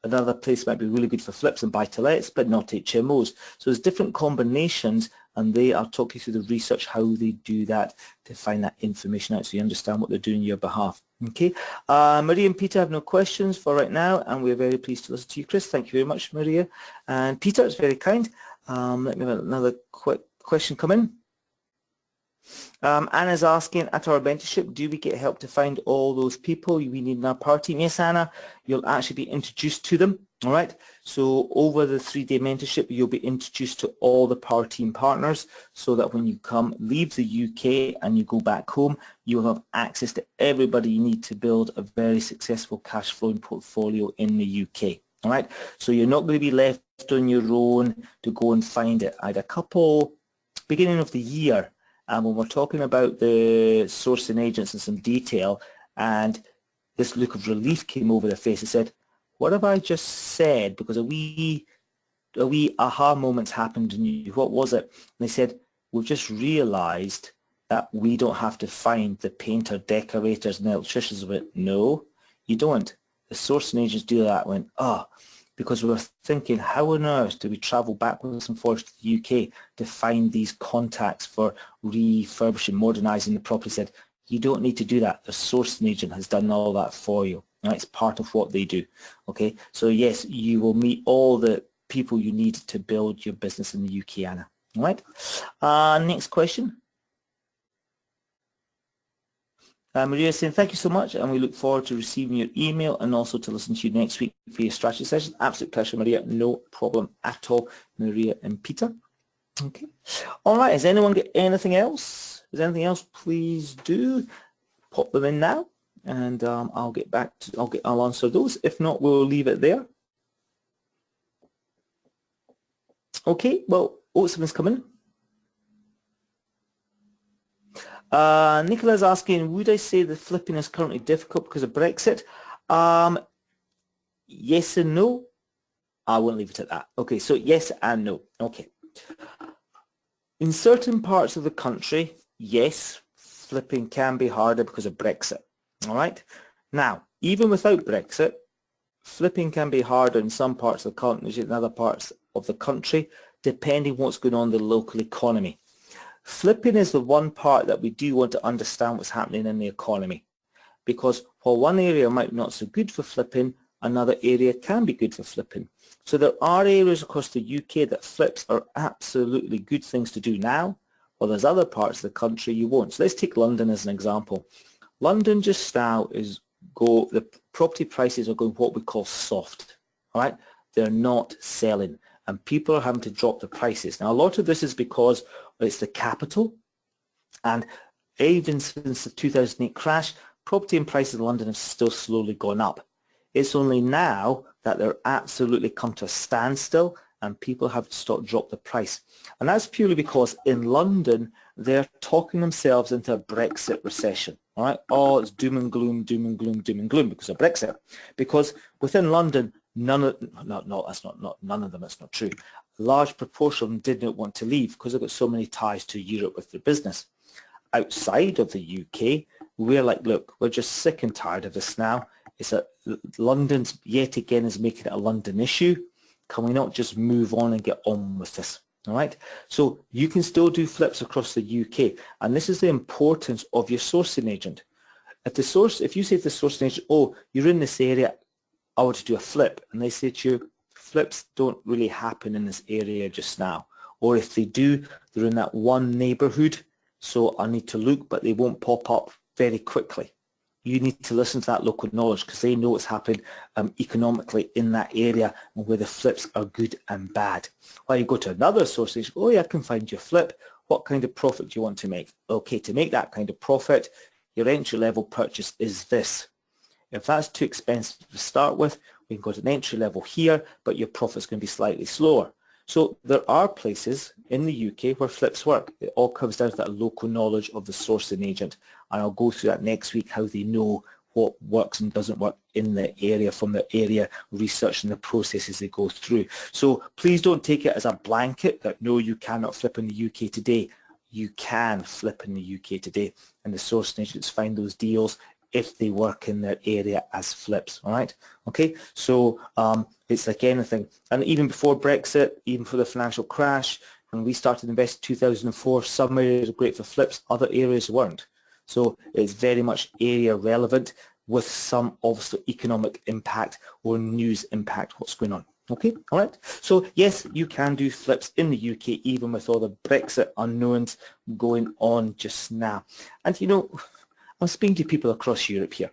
Another place might be really good for flips and buy-to-lets, but not HMOs. So there's different combinations, and they are talking through the research, how they do that to find that information out so you understand what they're doing on your behalf. Okay, Maria and Peter have no questions for right now, and we're very pleased to listen to you, Chris. Thank you very much, Maria. And Peter, it's very kind. Let me have another quick question come in. Anna's asking, at our mentorship, do we get help to find all those people we need in our party team? Yes, Anna, you'll actually be introduced to them. All right, so over the 3-day mentorship, you'll be introduced to all the power team partners, so that when you leave the UK and you go back home, you'll have access to everybody you need to build a very successful cash flowing portfolio in the UK. All right, so you're not going to be left on your own to go and find it. I had a couple beginning of the year, and when we're talking about the sourcing agents in some detail, and this look of relief came over their face and said, what have I just said? Because a wee aha moments happened in you. What was it? And they said, we've just realized that we don't have to find the painter, decorators and the electricians. I went, no, you don't. The sourcing agents do that. I went, oh, because we were thinking, how on earth do we travel backwards and forwards to the UK to find these contacts for refurbishing, modernising the property? Said, you don't need to do that. The sourcing agent has done all that for you. Right? It's part of what they do. Okay, so yes, you will meet all the people you need to build your business in the UK, Anna. All right. Next question. Maria saying, thank you so much, and we look forward to receiving your email and also to listen to you next week for your strategy session. Absolute pleasure, Maria. No problem at all, Maria and Peter. Okay. All right. Has anyone got anything else? Is anything else? Please do pop them in now, and I'll get back to. I'll answer those. If not, we'll leave it there. Okay. Well, something's coming. Nicola's asking, would I say the flipping is currently difficult because of Brexit? Yes and no. I won't leave it at that. Okay, so yes and no. Okay. In certain parts of the country, yes, flipping can be harder because of Brexit. All right. Now, even without Brexit, flipping can be harder in some parts of the country than other parts of the country, depending what's going on in the local economy. Flipping is the one part that we do want to understand what's happening in the economy, because while one area might not so good for flipping, another area can be good for flipping. So there are areas across the UK that flips are absolutely good things to do now, while there's other parts of the country you won't. So let's take London as an example. London just now the property prices are going what we call soft. All right, they're not selling, and people are having to drop the prices. Now, a lot of this is because it's the capital, and even since the 2008 crash, property and prices in London have still slowly gone up. It's only now that they're absolutely come to a standstill and people have to drop the price. And that's purely because in London, they're talking themselves into a Brexit recession. All right, oh, it's doom and gloom, doom and gloom, doom and gloom because of Brexit. Because within London, none of them, it's not true. A large proportion of them did not want to leave because they've got so many ties to Europe with their business. Outside of the UK, we're like, look, we're just sick and tired of this now. It's London's yet again is making it a London issue. Can we not just move on and get on with this? All right. So you can still do flips across the UK, and this is the importance of your sourcing agent. If you say to the sourcing agent, oh, you're in this area, I want to do a flip, and they say to you, flips don't really happen in this area just now, or if they do, they're in that one neighborhood, so I need to look, but they won't pop up very quickly. You need to listen to that local knowledge because they know what's happened economically in that area and where the flips are good and bad. While you go to another source agent, oh yeah, I can find your flip. What kind of profit do you want to make? Okay, to make that kind of profit, your entry level purchase is this. If that's too expensive to start with, we can go to an entry level here, but your profit's going to be slightly slower. So there are places in the UK where flips work. It all comes down to that local knowledge of the sourcing agent. And I'll go through that next week, how they know what works and doesn't work in the area from the area research and the processes they go through. So please don't take it as a blanket that no, you cannot flip in the UK today. You can flip in the UK today, and the sourcing agents find those deals if they work in their area as flips. All right, okay, so it's like anything, and even before Brexit, even for the financial crash, when we started investing in 2004, some areas were great for flips, other areas weren't. So it's very much area relevant with some obviously economic impact or news impact what's going on. Okay, all right. So yes, you can do flips in the UK even with all the Brexit unknowns going on just now. And you know, I'm speaking to people across Europe here.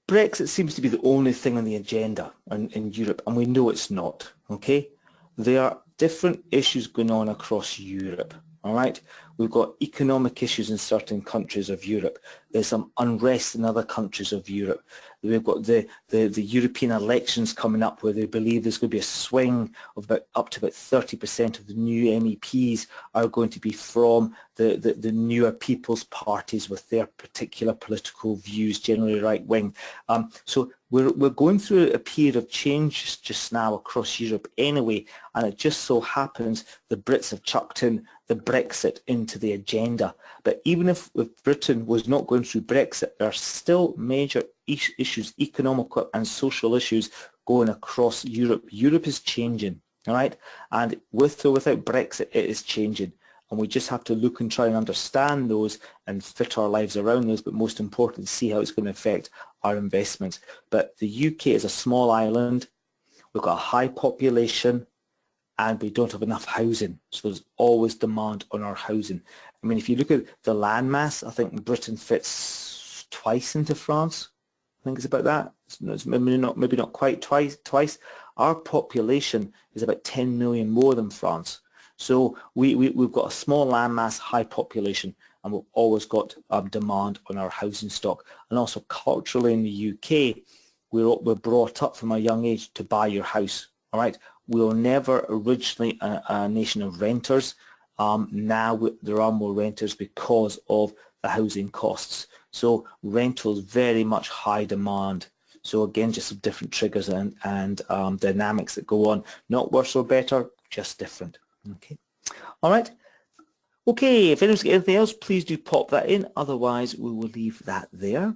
Brexit seems to be the only thing on the agenda in Europe, and we know it's not. Okay, there are different issues going on across Europe. All right, we've got economic issues in certain countries of Europe. There's some unrest in other countries of Europe. We've got the European elections coming up where they believe there's going to be a swing of up to about 30% of the new MEPs are going to be from the newer people's parties with their particular political views, generally right wing. So we're going through a period of change just now across Europe anyway, and it just so happens the Brits have chucked in the Brexit into the agenda. But even if Britain was not going through Brexit, there are still major issues, economic and social issues going across Europe. Europe is changing, all right? And with or without Brexit, it is changing. And we just have to look and try and understand those and fit our lives around those, but most importantly, see how it's going to affect our investments. But the UK is a small island. We've got a high population, and we don't have enough housing, so there's always demand on our housing. I mean, if you look at the landmass, I think Britain fits twice into France. I think it's about that. It's maybe not quite twice. Our population is about 10 million more than France. So we've got a small landmass, high population, and we've always got demand on our housing stock. And also culturally in the UK, we're brought up from a young age to buy your house. All right. We were never originally a nation of renters. Now there are more renters because of the housing costs. So rentals very much high demand. So again, just some different triggers and dynamics that go on. Not worse or better, just different. Okay. All right. Okay. If anyone's got anything else, please do pop that in. Otherwise, we will leave that there.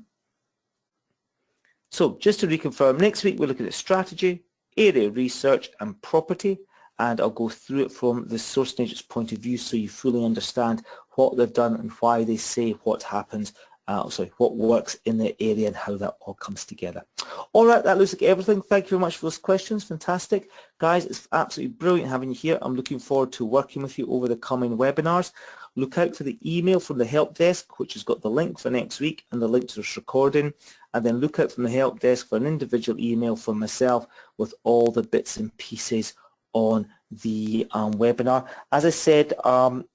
So just to reconfirm, next week we're looking at strategy, area research and property, and I'll go through it from the sourcing agent's point of view so you fully understand what they've done and why they say what happens, what works in the area and how that all comes together. All right, that looks like everything. Thank you very much for those questions. Fantastic. Guys, it's absolutely brilliant having you here. I'm looking forward to working with you over the coming webinars. Look out for the email from the help desk, which has got the link for next week and the link to this recording. And then look out from the help desk for an individual email from myself with all the bits and pieces on the webinar. As I said,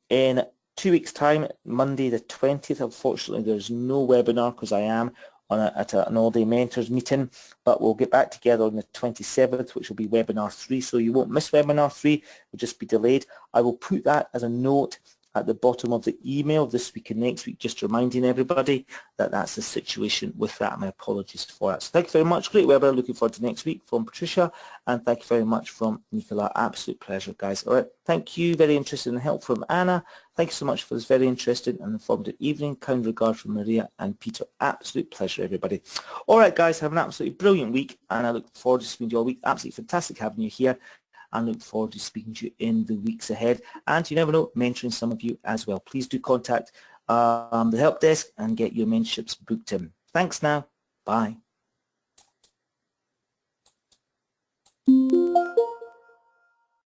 in 2 weeks' time, Monday the 20th, unfortunately there's no webinar because I am at an all-day mentors meeting, but we'll get back together on the 27th, which will be webinar 3, so you won't miss webinar 3, it will just be delayed. I will put that as a note at the bottom of the email this week and next week, just reminding everybody that that's the situation with that. My apologies for that. So thank you very much. Great webinar. Looking forward to next week from Patricia, and thank you very much from Nicola. Absolute pleasure, guys. All right. Thank you. Very interested in help from Anna. Thank you so much for this very interesting and informative evening. Kind regards from Maria and Peter. Absolute pleasure, everybody. All right, guys. Have an absolutely brilliant week, and I look forward to speaking to you all week. Absolutely fantastic having you here. And look forward to speaking to you in the weeks ahead. And you never know, mentoring some of you as well. Please do contact the help desk and get your mentorships booked in. Thanks now. Bye.